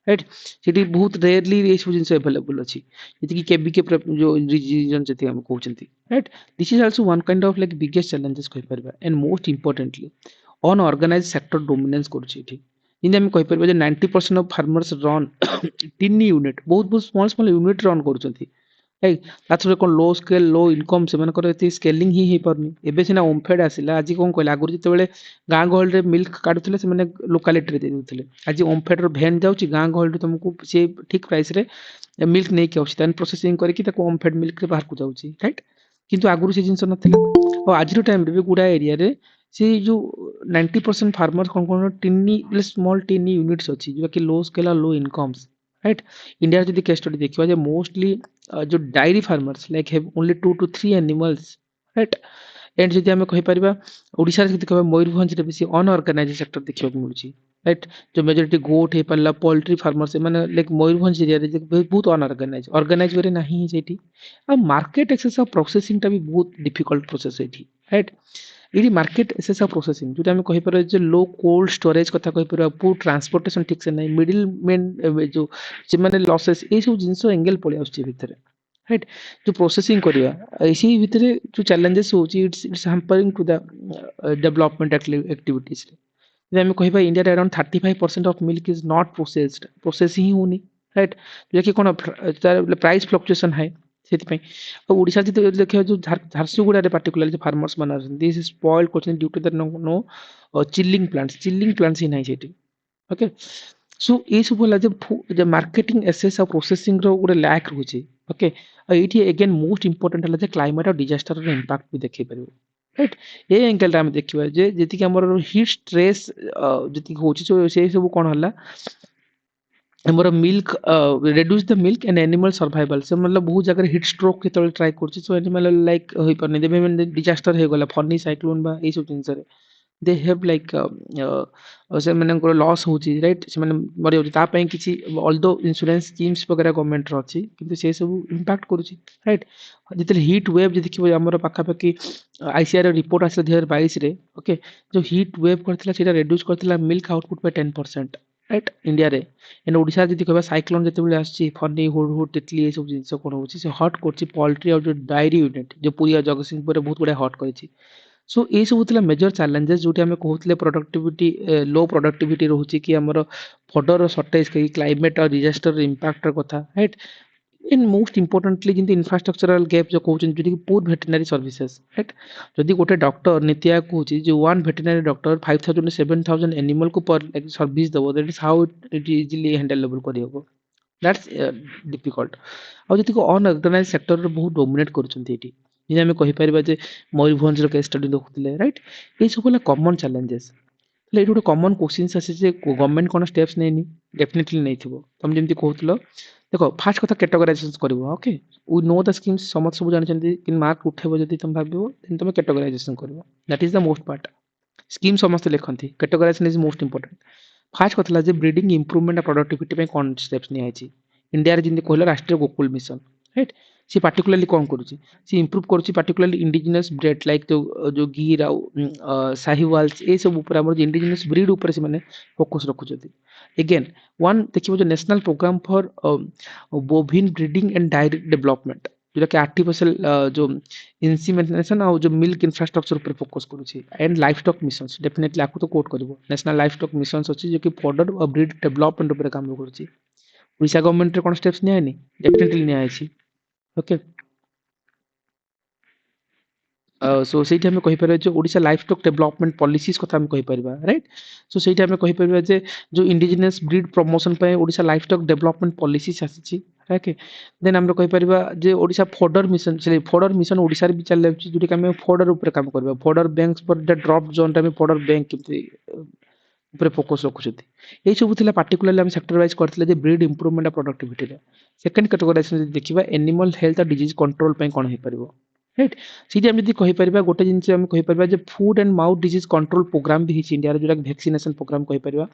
राइट सीठी बहुत रेयरली ये सब जिन अवेलेबल अच्छी जी केबीके जो रीजन से हम कहते right this is also one kind of like biggest challenges कहि परबा and most importantly unorganise sector dominance करछि एठी जिंदे हम कहि परबा जे 90% of farmers run tiny unit बहुत बहुत स्मॉल स्मॉल यूनिट रन करछथि राइट ताथरे कोन लो स्केल लो इनकम से मानकर एती स्केलिंग ही पारनी एबे सिना ओमफेड आसिला आज कोन कहला आगुर जेतेबेले गाँ गहल रे मिल्क काढुथिले से माने लोकालिटी रे दे देउथिले आज ओमफेड रो भैन जाउची गाँ गहल रे तुमको से ठीक प्राइस रे मिल्क नै के आउची तन प्रोसेसिंग करके ताको ओमफेड मिल्क रे बाहर को जाउची राइट किंतु आगुर से जिंस नथिला और आज रो टाइम रे भी गुडा एरिया रे से जो 90% फार्मर कोन कोन टिनी स्मॉल टिनी यूनिट्स अछि जो कि लो स्केल और लो इनकम्स राइट इंडिया जब केस स्टडी देखा जाए मोस्टली जो diary farmers like have only 2 to 3 animals right and जदि आम कहीपर ओडिशा रे देखा मयूरभंज रे बेसी अनऑर्गेनाइज सेक्टर देखा मिलूँ राइट जो मेजोरिटी गोट हो पारा पोल्ट्री फार्मर्स मैंने लाइक मयूरभंज एरिया बहुत अनऑर्गेनाइज ऑर्गेनाइज वे ना ही मार्केट एक्सेस ऑफ प्रोसेसिंग भी बहुत डिफिकल्ट प्रोसेस राइट ये मार्केट एसेस ऑफ प्रोसेसिंग जो आम कहीपर जो लो कोल्ड स्टोरेज कथा कहीपर पूरा ट्रांसपोर्टेशन ठीक से नहीं मिडिल मैन जो से मैंने लॉसेस ये सब जिन एंगल पड़े आसर राइट जो प्रोसेसिंग करवा इसी भितर जो चैलेंजेस होची it's hampering to the development activities रे आम कहिबा India around 35% of milk is not processed process ही होनी राइट जो कि कोन प्राइस फ्लक्चुएशन है से ओडिशा जी देखिए जो झारसुगुड़ा पार्टिकुलर जो फार्मर्स मान this is spoiled question due to the no chilling plants ही नहीं सेठी ओके सो ये सब होला जे मार्केटिंग एसेस और प्रोसेसिंग रो गोटे लैक रोचे ओके ये अगेन मोस्ट इंपोर्टेंट है क्लाइमेट और डिजास्टर रो इंपैक्ट भी देखै परबो राइट ये एंगल आम देखा जे जति हमर हीट स्ट्रेस जति होची से सब कोन होला हमर milk reduce the milk and animal survival से मतलब बहुत जगह हिट स्ट्रोक के ट्राई करछि सो एनिमल लाइक होई परने देबे डिजास्टर हे गला फनी साइक्लोन बा ए सब जिंस रे दे हैव लाइक से मानकर लॉस होची राइट से माने मरि होची ता पई किछि ऑल्दो इंश्योरेंस स्कीम्स वगैरह गवर्नमेंट रो अछि किंतु से सब इंपैक्ट करूची राइट जितले हीट वेव जे देखिबो हमर पाखा पाखी आईसीआर रिपोर्ट आसे 2022 रे ओके जो हीट वेव करथिला सेटा रिड्यूस करथिला मिल्क आउटपुट पे 10% राइट इंडिया रे एंड ओडिशा जदि कहबा साइक्लोन जते बेले आछि फनी हुड तितली ए सब जिंस कोन होची से हॉट करछि पोल्ट्री और जो डायरी यूनिट जो पुरिया जगतसिंहपुर रे बहुत बडा हॉट करछि सो ये सब होता मेजर चैलेंजेस जो आम कहते प्रोडक्टिविटी लो प्रोडक्टिविटी रोचे कि आमर फडर सर्टेज कहीं क्लाइमेट और डिजास्टर इंपैक्ट कथा right in most importantly Jinti infrastructural gap जो कहते जो पूर भेटेनारी सर्विसेज राइट जदि गोटे डॉक्टर नीति आयोग कहूँ जो one veterinary doctor 5000 to 7000 animal को पर सर्विस दबो that is how it easily handleable कर दैट्स डिफिकल्ट आ जी अनऑर्गेनाइज सेक्टर बहुत डोमिनेट कर आम कहीपर जे मयूरभंज केस स्टडी देखुले राइट ये सब कमन चैलेंजेस ये गोटे कमन क्वेश्चन आसे गवर्नमेंट कौन स्टेप्स नहीं डेफिनेटली नहीं थो तुम जमी कहल देख फास्ट कथा कैटेगराइजेशन कर okay we know the schemes समस्त सब जानते कि मार्क उठेब जब तुम भाव देन तुम कैटेगराइजेशन कर that is the most part scheme समस्त लिखती categorisation is most important first कथा जे ब्रीडिंग इंप्रूवमेंट और प्रोडक्टिविटी कौन स्टेप्स नहीं इंडिया जमी कहल राष्ट्रीय गोकुल मिशन राइट सी पार्टिकुलरली कौन करुच्ची सी इम्प्रूव करुच्ची पार्टिकुलरली इंडिजिनस ब्रेड लाइक जो गिर साहिवाल्स ये सब ऊपर हमर इंडिजिनस ब्रीड ऊपर से माने फोकस रखुछथि अगेन वन देखिबो जो national programme for bovine breeding and dairy development जोटा कि आर्टिफिशियल जो इंसीमिनेशन और जो मिल्क इंफ्रास्ट्रक्चर ऊपर फोकस करुच्ची and life stock missions definitely आपको तो कोट करबो नेशनल लाइफ स्टॉक मिशंस अछि जो कि फॉडर और ब्रीड डेवलपमेंट ऊपर काम करुच्ची ओडिशा गवर्नमेंट रे कोन स्टेप्स नै डेफिनेटली नै आइछि ओके सो ସେଇଠି ଆମେ କହିପାରିବା ଯେ ଓଡ଼ିଶା ଲାଇଫ୍ ଷ୍ଟକ୍ ଡେଭଲପମେଣ୍ଟ ପଲିସିସ୍ କଥା ଆମେ କହିପାରିବା ରାଇଟ୍। ସୋ ସେଇଠି ଆମେ କହିପାରିବା ଯେ ଯେଉଁ ଇଣ୍ଡିଜିନିୟସ୍ ବ୍ରିଡ୍ ପ୍ରମୋସନ୍ ପାଇଁ ଓଡ଼ିଶା ଲାଇଫ୍ ଷ୍ଟକ୍ ଡେଭଲପମେଣ୍ଟ ପଲିସିସ୍ ଆସିଛି ଓକେ। ଦେନ୍ ଆମେ କହିପାରିବା ଯେ ଓଡ଼ିଶା ଫୋଡର ମିଶନ, ସେ ଫୋଡର ମିଶନ ଓଡ଼ିଶାରେ ବି ଚାଲି ଯାଉଛି ଯେଉଁଟାକି ଆମେ ଫୋଡର ଉପରେ କାମ କରିବା। ଫୋଡର ବ୍ୟାଙ୍କ ଫର୍ ଦ ଡ୍ରପ୍ ଜୋନ୍ରେ ଆମେ ଫୋଡର ବ୍ୟାଙ୍କ କେମିତି ଉପରେ ଫୋକସ୍ ରଖୁଛନ୍ତି। ଏଇସବୁ ଥିଲା ପାର୍ଟିକୁଲାରଲି ଆମେ ସେକ୍ଟର ୱାଇଜ୍ କରିଥିଲେ ଯେ ବ୍ରିଡ୍ ଇମ୍ପ୍ରୁଭମେଣ୍ଟ ଅଫ୍ ପ୍ରଡକ୍ଟିଭିଟିରେ। ସେକେଣ୍ଡ କାଟେଗୋରାଇଜେସନ୍ ଯଦି ଦେଖିବା ଏନିମଲ୍ ହେଲ୍ଥ ଆଉ ଡିଜିଜ୍ କଣ୍ଟ୍ରୋଲ ପାଇଁ କ'ଣ ହେଇପାରିବ ରାଇଟ୍। ସେଇଠି ଆମେ ଯଦି କହିପାରିବା ଗୋଟେ ଜିନିଷ ଆମେ କହିପାରିବା ଯେ food and mouth disease control programme ବି ହେଇଛି ଇଣ୍ଡିଆରେ, ଯେଉଁଟାକି ଭ୍ୟାକ୍ସିନେସନ୍ ପ୍ରୋଗ୍ରାମ କହିପାରିବା।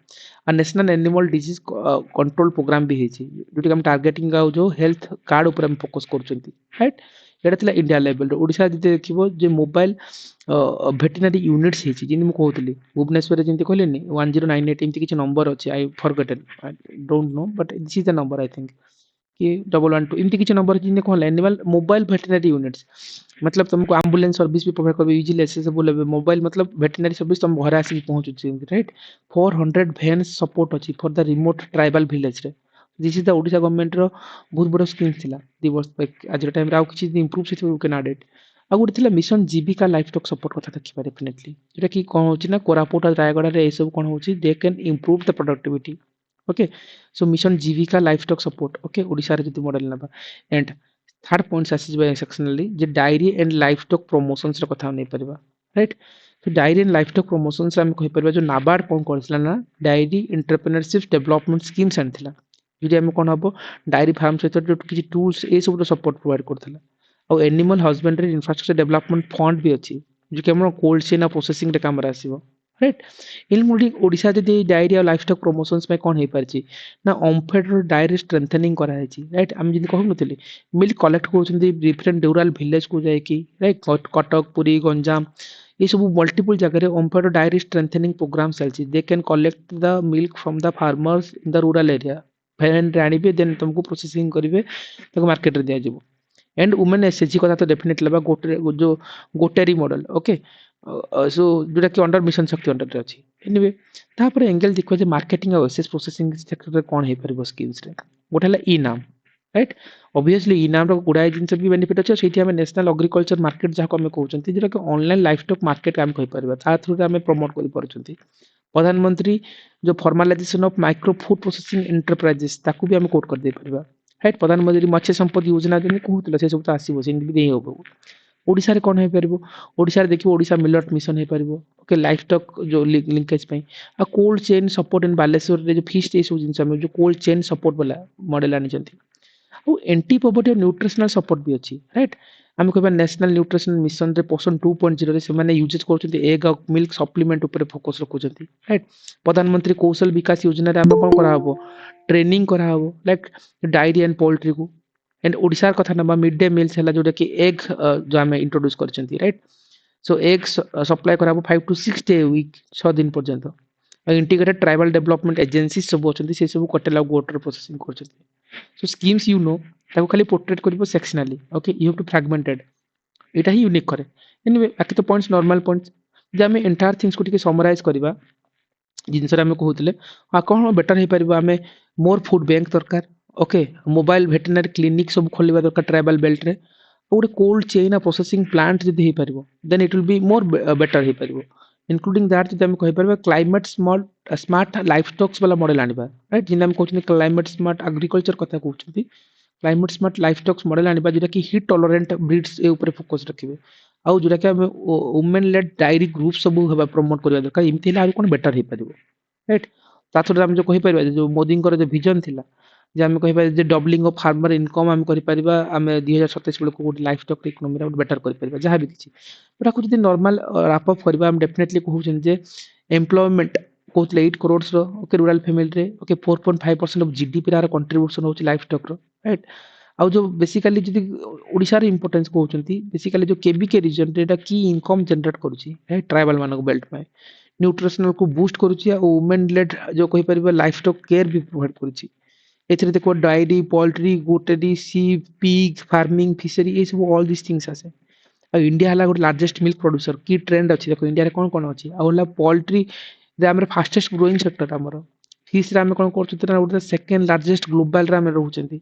ଆଉ national animal disease control programme ବି ହେଇଛି, ଯେଉଁଟାକି ଆମେ ଟାର୍ଗେଟିଂ ଆଉ ଯେଉଁ ହେଲ୍ଥ କାର୍ଡ ଉପରେ ଆମେ ଫୋକସ୍ କରୁଛନ୍ତି ରାଇଟ୍। ଏଇଟା ଥିଲା ଇଣ୍ଡିଆ ଲେଭେଲରେ। ଓଡ଼ିଶା ଯଦି ଦେଖିବ ଯେ ମୋବାଇଲ ଭେଟେନାରୀ ୟୁନିଟ୍ସ ହେଇଛି, ଯେମିତି ମୁଁ କହୁଥିଲି ଭୁବନେଶ୍ୱରରେ ଯେମିତି କହିଲେନି 1098 ଏମିତି କିଛି ନମ୍ବର ଅଛି, I forgotten, I don't know but this is the number I think कि 112 ଏମିତି କିଛି ନମ୍ବର ଅଛି, ଯେମିତି କ'ଣ ହେଲା ଏନିମାଲ ମୋବାଇଲ ଭେଟେନାରୀ ୟୁନିଟ୍ସ मतलब तुमको एम्बुलेंस सर्विस भी प्रोवाइड कर इजिली एक्सेसिबल है। मोबाइल मतलब वेटनरी सर्विस तुम घर आसिक पहुँचुची राइट। 400 भैंस सपोर्ट अच्छी for the remote tribal village रे। This is the Odisha government रो बहुत बड़ स्कीम थिला 2 वर्ष बैक। आज टाइम रे आउ किछि इंप्रूव से यू कैन एड इट। आ गोटे थिला mission Jeevika life stock support कथा देखिबा डेफिनेटली, जेटा कि कोन होची ना कोरापुट रायगढ़ रे ए सब कोन होची they can improve the productivity okay. So mission Jeevika life stock support okay Odisha रे जति मॉडल नबा। एंड थर्ड पॉइंट्स आसीबा सेक्शनली जे dairy and life stock promotions रे कथा नै परबा राइट। तो dairy and life stock promotions हम कहि परबा जो नाबार्ड कोन करथिला ना डायरी एंटरप्रेन्योरशिप डेवलपमेंट स्कीम्स आनथिला, जे हम कोन हबो डायरी फार्म सहित जो किछि टूल्स ए सब सपोर्ट प्रोवाइड करथिला। और animal husbandry infrastructure development fund भी अछि, जो कि हम कोल्ड चेन और प्रोसेसिंग रे काम आसीबो राइट। इनक्लूडिंग ओडिशा जदि डायरी और लाइफ स्टॉक प्रमोशंस में कोन हे परछि ना ओम्फेड रो डायरी स्ट्रेंथनिंग करा है राइट। हम जदि कहू नथिले मिल्क कलेक्ट करूछन्ती डिफरेंट रूरल विलेज को जाय कि राइट, कटक पुरी गंजाम ये सब मल्टीपल जगह रे ओम्फेड डायरी स्ट्रेंथनिंग प्रोग्राम चलछि। They can collect the milk from the farmers in the rural area, फैन रे आनिबे देन तुमको प्रोसेसिंग करिवे ताको मार्केट रे दिया जिवो। एंड वुमेन एसएचजी कथा तो डेफिनेट लबा गोटे जो गोटेरी मॉडल ओके। सो जोटा कि अंडर मिशन शक्ति अंडर रे अछि। एनीवे तापर एंगल देखो जे मार्केटिंग और एसएस प्रोसेसिंग सेक्टर रे कोन हे परबो स्कीम्स रे। गोटे हला ई नाम राइट। ऑब्वियसली ई नाम रो गुडाय जिंस भी बेनिफिट अछि। सेठी हम नेशनल एग्रीकल्चर मार्केट जहा को हम कहउचंती, जेटा कि ऑनलाइन लाइफ स्टॉक मार्केट हम कहि परबा, ता थ्रू हम प्रमोट करि परचंती। प्रधानमंत्री जो formalisation of micro food processing enterprises ताकू भी हम कोट कर दे परबा राइट। प्रधानमंत्री मत्स्य संपदा योजना जे कहउतला से सब तो आसीबो, से भी दे होबो। ओडिशा रे कोन हे परबो, ओडिशा रे देखिबो ओडिशा मिलेट मिशन हे परबो ओके लाइफ स्टॉक जो लिंकेज पई। आ cold chain support in Baleshwar रे जो फिश ए सब जिंस हम जो कोल्ड चेन सपोर्ट वाला मॉडल आनी चंती। और एंटी पॉवर्टी और न्यूट्रिशनल सपोर्ट भी अच्छी राइट। आम कह नेशनल न्यूट्रिशनल मिशन रे पोषण 2.0 रे से यूजेस कर एग और मिल्क सप्लीमेंट उपर फोकस रखुଛନ୍ତି राइट। प्रधानमंत्री कौशल विकास योजना रे आम कोन करा हबो ट्रेनिंग करा हबो लाइक डायरी एंड पोल्ट्री को। एंड ओडिशा कथा नबा मिड डे मील्स है जोटा कि एग जो आम इंट्रोड्यूस करछंती राइट। सो एग सप्लाई करा हबो 5 to 6 डे वीक 6 दिन पर्यंत। इंटीग्रेटेड ट्राइबल डेवलपमेंट एजेंसी सब अच्छी से सब कटेला गोटर प्रोसेसिंग करछंती। सो स्कीम्स यू नो ताको खाली पोर्ट्रेट करिवो sectionally okay, you have to fragmented एटा ही यूनिक करे। एनीवे बाकी तो पॉइंट्स नॉर्मल पॉइंट्स जे आम एंटायर थिंग्स को टिके समराइज करबा जिनस रे आम कहउतले आ कोन बेटर हे परबो। आम मोर फूड बैंक दरकार ओके, मोबाइल वेटरनरी क्लिनिक सब खोलिबा दरकार ट्राइबल बेल्ट रे। गोटे कोल्ड चेन आ प्रोसेसिंग प्लांट जदि हे परबो then it will be more better हे परबो। इंक्लूडिंग दैट जदि हम कहि परबा क्लाइमेट स्मार्ट लाइफ स्टॉक्स वाला मॉडल आनिबा राइट। जिन हम कहउछनी क्लाइमेट स्मार्ट एग्रीकल्चर कथा कहउछनी, climate smart life stocks model आनिबा जोटा कि हीट टॉलरेंट ब्रीड्स ए ऊपर फोकस रखिबे। आउ जोटा कि हम वुमेन लेड डायरी ग्रुप सब हेबा प्रमोट करबा दरकार। इमति ला आरो कोन बेटर हे परबो राइट। ताथुर हम जो कहि परबा जो मोदी को जो विजन थिला जे हम कहि परबा जे डबलिंग ऑफ फार्मर इनकम हम करि परबा, हम 2027 बेले को लाइफ स्टॉक इकोनॉमी रे बेटर करि परबा जहा भी किछि। बट आकु जदि नॉर्मल रैप अप करबा हम डेफिनेटली कहउछन जे एम्प्लॉयमेंट कहउतले 8 करोड़ रो ओके रूरल फैमिली रे ओके 4.5% ऑफ जीडीपी रा कंट्रीब्यूशन होछि लाइफ स्टॉक रो राइट। आउ जो बेसिकली जदि ओडिशा रे इंपोर्टेंस कहउछंती बेसिकली जो केबीके रीजन रे एटा की इनकम जनरेट करूछि राइट ट्राइबल मानको बेल्ट में न्यूट्रिशनल को बूस्ट करूछि आ वुमेन लेड जो कहि परबा लाइफ स्टॉक केयर भी प्रोवाइड करूछि। एथरे देखो डायरी पोल्ट्री गोटेरी सी पिग फार्मिंग फिशरी ये सब ऑल दिस थिंग्स आसे। आ इंडिया हला गोटे लार्जेस्ट मिल्क प्रोड्यूसर की ट्रेंड अछि देखो इंडिया रे कोन कोन अछि। आ होला पोल्ट्री रे हमर फास्टेस्ट ग्रोइंग सेक्टर हमर। फिश रे हम कोन करछुते ना गोटे सेकंड लार्जेस्ट ग्लोबल रे हम रहउछंती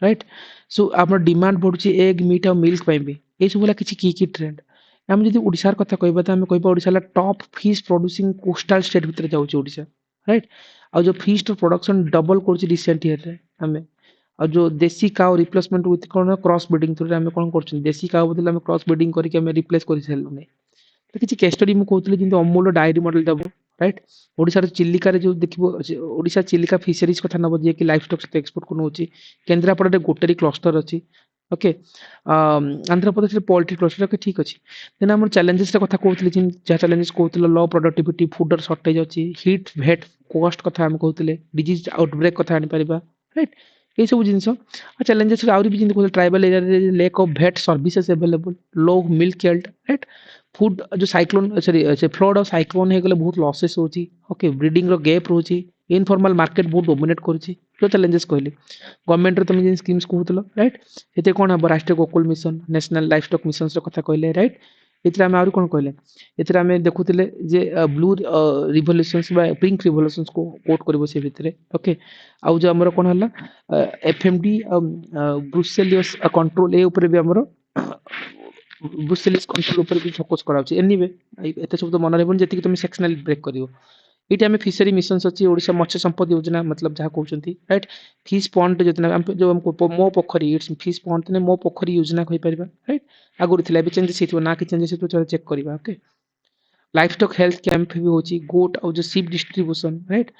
राइट। सो हमर डिमांड बढ़ुछि एग मीट और मिल्क पई भी ए सब होला किछि की ट्रेंड। आम जदि ओडिशार कथा कहबा तो आम कहबा Odisha top fish producing coastal state भितर जाउछि ओडिशा, राइट। आ जो फिश प्रोडक्शन डबल करछि रिसेंट ईयर रे आमे। और जो देसी cow replacement with cone cross breeding through आम कोन करछि, देसी काउ बदले आम क्रॉस ब्रीडिंग करके आम रिप्लेस कर सारलुने। तो किसी केस स्टडी मु कहउतली जिंतो अमूल डायरी मॉडल दबो, राइट। ओडिशा रे चिलिका रे जो देखिबो ओडिशा चिलिका फिशरीज कथा नबो जे कि लाइफ स्टॉक से एक्सपोर्ट को नउछि। केंद्रापड़ा रे गोटेरी क्लस्टर अछि, ओके। आंध्र प्रदेश रे पोल्ट्री क्लस्टर, ओके, ठीक अछि। देन हमर चैलेंजेस रे कथा कहउतली जिन जा चैलेंजेस कहउतले लो प्रोडक्टिविटी, फूडर शॉर्टेज अछि, हीट वेट कॉस्ट कथा हम कहउतले, डिजीज आउटब्रेक कथा आनि परिबा, राइट। ये सब जिनस चैलेंजेस आउरी भी जिन ट्राइबल एरिया रे लैक ऑफ भेट सर्विसेज अवेलेबल, लो मिल्क यील्ड, राइट। फूड जो साइक्लोन सॉरी फ्लड और साइक्लोन हे गले बहुत लॉसेस होची, ओके। ब्रीडिंग रो गैप रोची, इनफॉर्मल मार्केट बहुत डोमिनेट करची, जो चैलेंजेस कहली। गवर्नमेंट रे तुम जिन स्कीम्स कहउतलो, राइट। एते कोन हबो Rashtriya Gokul Mission, national life stock mission रो कथा कहले, राइट। एतरा हम आउरी कोन कहले, एतरा हम देखुतिले जे ब्लू रिवोल्यूशंस बा पिंक रिवोल्यूशंस को कोट करबो से भितरे, ओके। आउ जो हमर कोन हला एफएमडी ब्रुसेलियस कंट्रोल ए ऊपर भी हमर ब्रुसेलियस कंट्रोल ऊपर भी फोकस करा अछि। एनीवे एते सब तो मन रहबन जेति कि तुम सेक्शनल ब्रेक करियो। इटा में फिशरी मिशंस अछि, ओडिशा मत्स्य संपद योजना मतलब जहा कहउचंती, राइट। फिश पॉन्ड योजना जो हमको मो पोखरी, इट्स फिश पॉन्ड ने मो पोखरी योजना कहि परिबा, राइट। आगुर थिला बे चेंजेस हितबो ना कि चेंजेस हितबो चल चेक करिबा, okay. Life stock health camp भी होची, गोट और जो शिप डिस्ट्रीब्यूशन, राइट।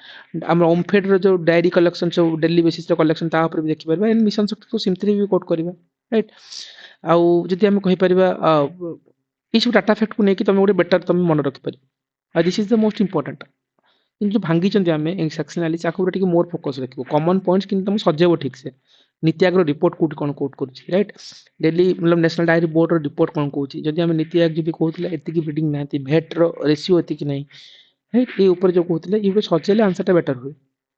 हमर ओमफेड रो जो डायरी कलेक्शन जो डेली बेसिस रो कलेक्शन ता ऊपर भी देखि परबा। इन मिशन शक्ति को सिम्पली भी कोट करिबा, राइट। आउ जदि हम कहि परिबा ई सब डाटा फैक्ट को नेकी तमे गोटे बेटर तमे मन रखि परिबा। This is the most important. जो भांगी चंदी आमे सेक्शनली चाको टिके मोर फोकस रखिबो, कॉमन पॉइंट्स किंतु तुम सजेबो ठीक से। नीति आयोग रिपोर्ट कोट कोन कोट करछि, राइट। डेली मतलब नेशनल डायरी बोर्ड रो रिपोर्ट कोन कहउछि, जदि हम नीति आयोग जदि कहउतले एति की ब्रीडिंग नांती, भेट रो रेशियो एति की नै, राइट। ए ऊपर जो कहउतले ई सजेले आंसर टा बेटर हुए,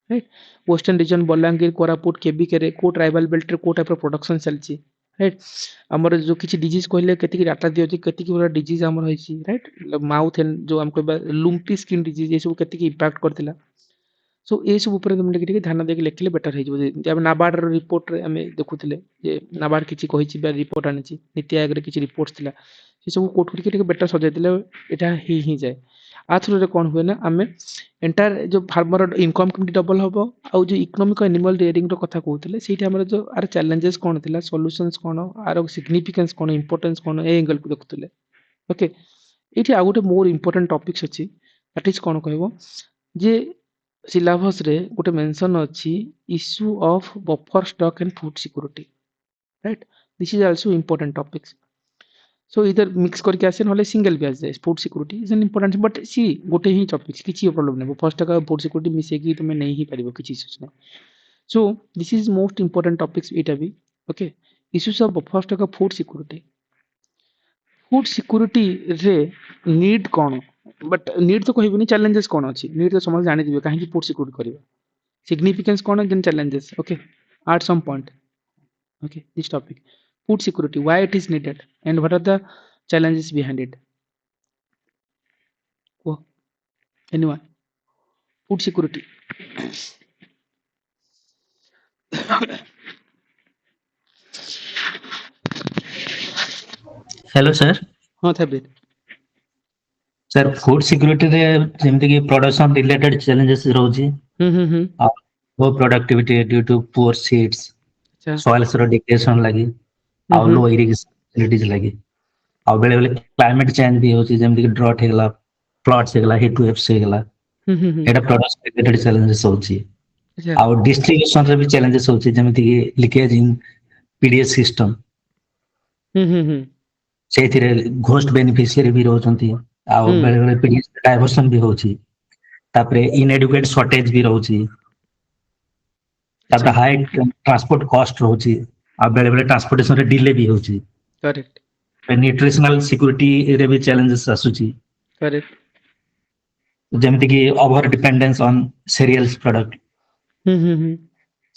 right. Western region Balangir, Koraput, K B K रे को ट्राइबल बेल्ट रे को टाइप रो प्रोडक्शन चलछि, राइट। हमर जो किछि डिजीज कहले केति की डाटा दियो जे केति की वाला डिजीज हमर होइछि, राइट। माउथ एंड जो हम कहबा लुम्पी स्किन डिजीज ए सब केति की इंपैक्ट करतिला। सो ए सब ऊपर तुम टिके ध्यान देके लिखले बेटर हेजबो। जे हम नाबार्ड रो रिपोर्ट रे हमें देखुतिले जे नाबार्ड किछि कहिछि बा रिपोर्ट आनिछि, नीति आयोग रे किछि रिपोर्ट्स थिला, से सब कोट टिके बेटर सजाइ दिले एटा ही जाय। आ थ्रू रे कोन हुए ना हमें एंटायर जो फार्मर इनकम केमति डबल हबो, आ जो इकोनॉमिक एनिमल रियरिंग रो कथा कहउतिले सेठी हमर जो आर चैलेंजेस कोन थिला, सॉल्यूशंस कोन, आर सिग्निफिकेंस कोन, इंपोर्टेंस कोन, ए एंगल को देखुतिले, ओके। एठी आ गोटे मोर इंपोर्टेंट टॉपिक्स अछि, दैट इज कोन कहबो जे सिलेबस रे गोटे मेंशन अछि issue of buffer stock and food security, right. This is also important topics. So इधर मिक्स करके आसे नले सिंगल भी आसे। Food security is an important, but सी गोटे ही टॉपिक्स किछि प्रॉब्लम नै, फर्स्ट का फूड सिक्योरिटी मिसे कि तुमे नै ही परिबो किछि इश्यूज नै। So this is most important topics एटा भी, ओके। इश्यूज ऑफ फर्स्ट का फूड सिक्योरिटी। फूड सिक्योरिटी रे नीड कोन, बट नीड तो कहबिनी, चैलेंजेस कोन अछि। नीड तो समझ जानि दिबे काहे कि फूड सिक्योरिटी करिबा, सिग्निफिकेंस कोन then challenges, okay, at some point, okay, this topic food security, why it is needed and what are the challenges behind it. Oh, anyone, food security. Hello sir. हाँ थाबे सर फूड सिक्योरिटी रे जेमति कि प्रोडक्शन रिलेटेड चैलेंजेस रहउची, low productivity due to poor seeds, अच्छा सॉइल्स रो डिग्रेडेशन लागि, आ लो इरिगेशन फैसिलिटीज लागि, आ बेले बेले क्लाइमेट चेंज भी होची, जेमति कि ड्रॉट हेगला, फ्लड्स हेगला, हीट वेव्स हेगला, एटा प्रोडक्शन रिलेटेड चैलेंजेस होची। अच्छा आ डिस्ट्रीब्यूशन रे भी चैलेंजेस होची, जेमति कि लीकेज इन पीडीएस सिस्टम, सेथिरे घोस्ट बेनिफिशियरी भी रहउचंती, आ बेले बेले पीडीएस डाइवर्सन भी होची, तापरे इनएडुकेट शॉर्टेज भी रहउची, तापरे हाई ट्रांसपोर्ट कॉस्ट रहउची, आ बेले बेले ट्रांसपोर्टेशन रे डिले भी होची। करेक्ट न्यूट्रिशनल सिक्योरिटी रे भी चैलेंजेस आसुची, करेक्ट जेमति कि over dependence on cereals product,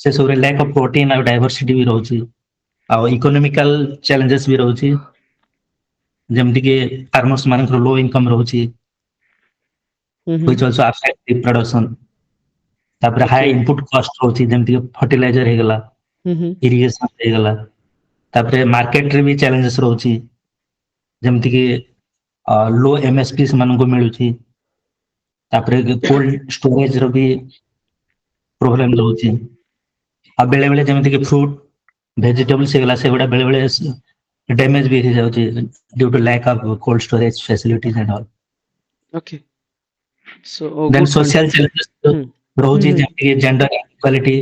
से सब रे लैक ऑफ प्रोटीन और डाइवर्सिटी भी रहउची, आ इकोनॉमिकल चैलेंजेस भी रहउची, जेमति कि फार्मर्स मानक लो इनकम रहउची, which also affect the production. तापरे हाई इनपुट कॉस्ट रहउची, जेमति कि फर्टिलाइजर हेगला, इरिगेशन हेगला, तापरे मार्केट रे भी चैलेंजेस रहउची, जेमति कि लो एमएसपी से मानको मिलुची तापरे कोल्ड स्टोरेज रो भी प्रॉब्लम रहउची आ बेले बेले जेमति कि फ्रूट वेजिटेबल्स गला से गुडा बेले बेले डैमेज भी हो जाउची due to lack of cold storage facilities and all Okay. So then good point. Social challenges Hmm. रहउची Hmm. जेमति कि gender equality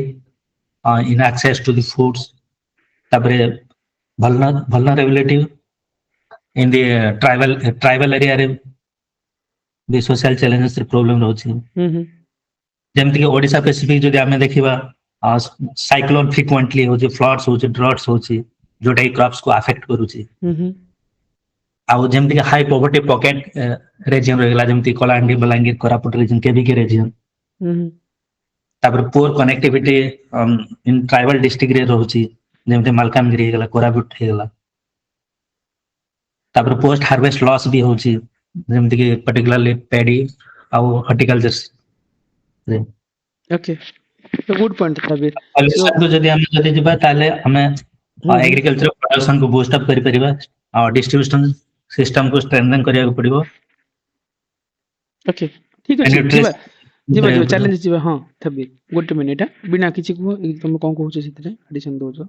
in access to the foods तापरे vulnerability in the tribal area रे भी सोशल चैलेंजेस रे प्रॉब्लम रहउची Hmm. जेमति कि ओडिशा स्पेसिफिक जदि आमे देखिबा साइक्लोन फ्रिक्वेंटली होची फ्लड्स होची ड्रट्स होची जोटा कि क्रॉप्स को अफेक्ट करूची Hmm. आउ जेमति कि हाई पॉवर्टी पॉकेट रीजन रहला जेमति Kalahandi Balangir Koraput region KBK region Hmm. तापर poor connectivity in tribal district रे रहउची जेमति मालकानगिरी हेगला कोरापुट हेगला तापर पोस्ट हार्वेस्ट लॉस भी होची जेमति कि पर्टिकुलरली पैडी आउ हॉर्टिकल्चर रे Okay. So good point, Sabir. Pollution को जदि हम जदि जिबा ताले हमें Hmm. एग्रीकल्चर प्रोडक्शन को बूस्ट अप करि परिबा और डिस्ट्रीब्यूशन सिस्टम को स्ट्रेंथन करिया पड़िबो Okay. ठीक अछि जीवा जीवा जीवा चैलेंज जीवा हां थबी गोटे मिनिट बिना किछि को तुम कोन कहू छ सितरे एडिशन दो छ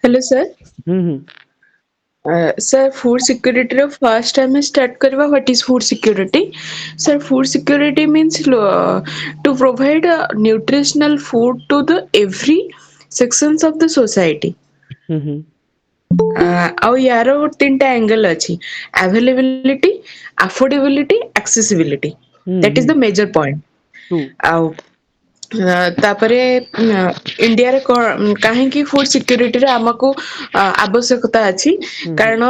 hello sir hmm sir food security रो फर्स्ट टाइम स्टार्ट करवा what is food security sir food security means to provide nutritional food to the every sections of the society hmm ଆଉ ୟାର ତିନିଟା ଆଙ୍ଗେଲ ଅଛି availability affordability accessibility that is the major point True. ଆଉ ତାପରେ ଇଣ୍ଡିଆରେ କାହିଁକି ଫୁଡ ସିକ୍ୟୁରିଟିରେ ଆମକୁ ଆବଶ୍ୟକତା ଅଛି କାରଣ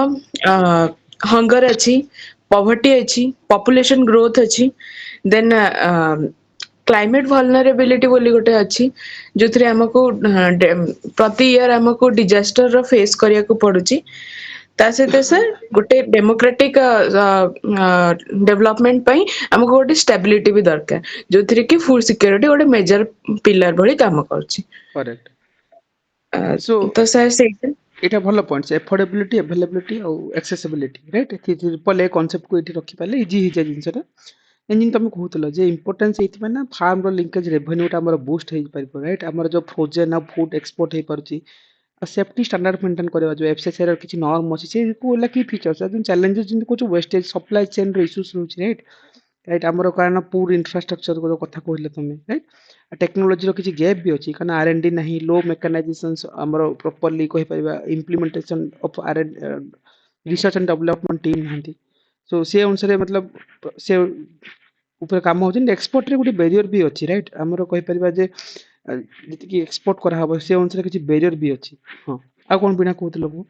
ହଙ୍ଗର ଅଛି ପଭର୍ଟି ଅଛି ପପୁଲେସନ ଗ୍ରୋଥ ଅଛି ଦେନ୍ କ୍ଲାଇମେଟ ଭଲନରେବିଲିଟି ବୋଲି ଗୋଟେ ଅଛି ଯୋଉଥିରେ ଆମକୁ ପ୍ରତି ଇୟର ଆମକୁ ଡିଜାଷ୍ଟର ର ଫେସ୍ କରିବାକୁ ପଡୁଛି ତା ସହିତ ସାର୍ ଗୋଟେ ଡେମୋକ୍ରାଟିକ ଡେଭଲପମେଣ୍ଟ ପାଇଁ ଆମକୁ ଗୋଟେ ଷ୍ଟାବିଲିଟି ବି ଦରକାର ଯୋଉଥିରେ କି ଫୁଡ ସିକ୍ୟୁରିଟି ଗୋଟେ ମେଜର ପିଲର ଭଳି କାମ କରୁଛି Correct. So ତ ସାର୍ ସେଇଟା এটা ଭଲ ପଏଣ୍ଟ ଏଫୋର୍ଡେବିଲିଟି ଆଭେଲେବିଲିଟି ଆଉ ଆକ୍ସେସିବିଲିଟି ରାଇଟ୍ ଟ୍ରିପଲ୍ ଏ କନସେପ୍ଟକୁ ଏଠି ରଖିପାରିଲେ ଇଜି ହେଇଯାଏ ଜିନିଷଟା ଯେମିତି ତମେ କହୁଥିଲ ଯେ ଇମ୍ପୋର୍ଟାନ୍ସ ଏଇଥିପାଇଁ ନା ଫାର୍ମର ଲିଙ୍କେଜ୍ ରେଭେନ୍ୟୁଟା ଆମର ବୁଷ୍ଟ ହେଇପାରିବ ରାଇଟ୍ ଆମର ଯେଉଁ ଫ୍ରୋଜେନ୍ ଆଉ ଫୁଡ୍ ଏକ୍ସପୋର୍ଟ ହେଇପାରୁଛି ଆଉ ସେଫ୍ଟି ଷ୍ଟାଣ୍ଡାର୍ଡ ମେଣ୍ଟେନ୍ କରିବା ଯେଉଁ ଏଫ୍ଏସ୍ଆଇର କିଛି ନର୍ମ ଅଛି ସେକୁ ହେଲା କି ଫିଚର୍ସ ଚ୍ୟାଲେଞ୍ଜେସ୍ ଯେମିତି କହୁଛୁ ୱେଷ୍ଟେଜ୍ ସପ୍ଲାଏ ଚେନ୍ର ଇସ୍ୟୁସ୍ ରହୁଛି ରାଇଟ୍ ରାଇଟ୍ ଆମର କାରଣ ପୁର ଇନଫ୍ରାଷ୍ଟ୍ରକ୍ଚର କଥା କହିଲେ ତମେ ରାଇଟ୍ टेक्नोलोजी किसी गैप भी अच्छी कारण R&D नहीं लो मेकानाइजेशंस आमर प्रॉपर्ली कहि परिबा implementation of research and development team नांती सो से अनुसार मतलब से ऊपर काम होजन एक्सपोर्ट रे गोटे बैरियर भी अच्छी राइट आमर कहि परिबा जे जति कि एक्सपोर्ट करा हबो से अनुसार किसी बैरियर भी अच्छी हां आ कोन बिना कहतलो बो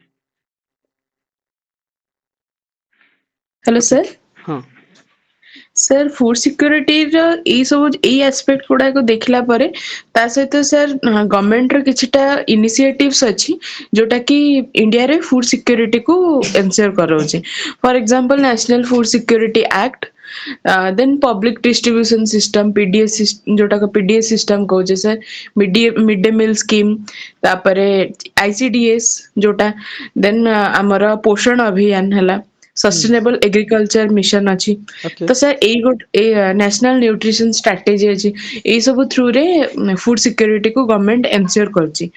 हेलो सर हां सर फूड सिक्योरिटीर एई सब एई एस्पेक्ट गुड़ाक देखला परे ता सहित सर गवर्नमेंट र किछटा इनिशिएटिव्स अछि जोटा कि इंडिया रे फूड सिक्योरिटी को एंश्योर करौछि for example national food security act then public distribution system PDS जोटा को पीडीएस सिस्टम कहउछे sir mid day meal scheme तापरे आईसीडीएस जोटा देन हमर पोषण अभियान हला सस्टेनेबल एग्रीकल्चर मिशन अच्छी ओके तो सर नेशनल न्यूट्रिशन स्ट्रेटेजी अच्छी यही सब थ्रू रे फूड सिक्योरिटी को गवर्नमेंट एंश्योर करछि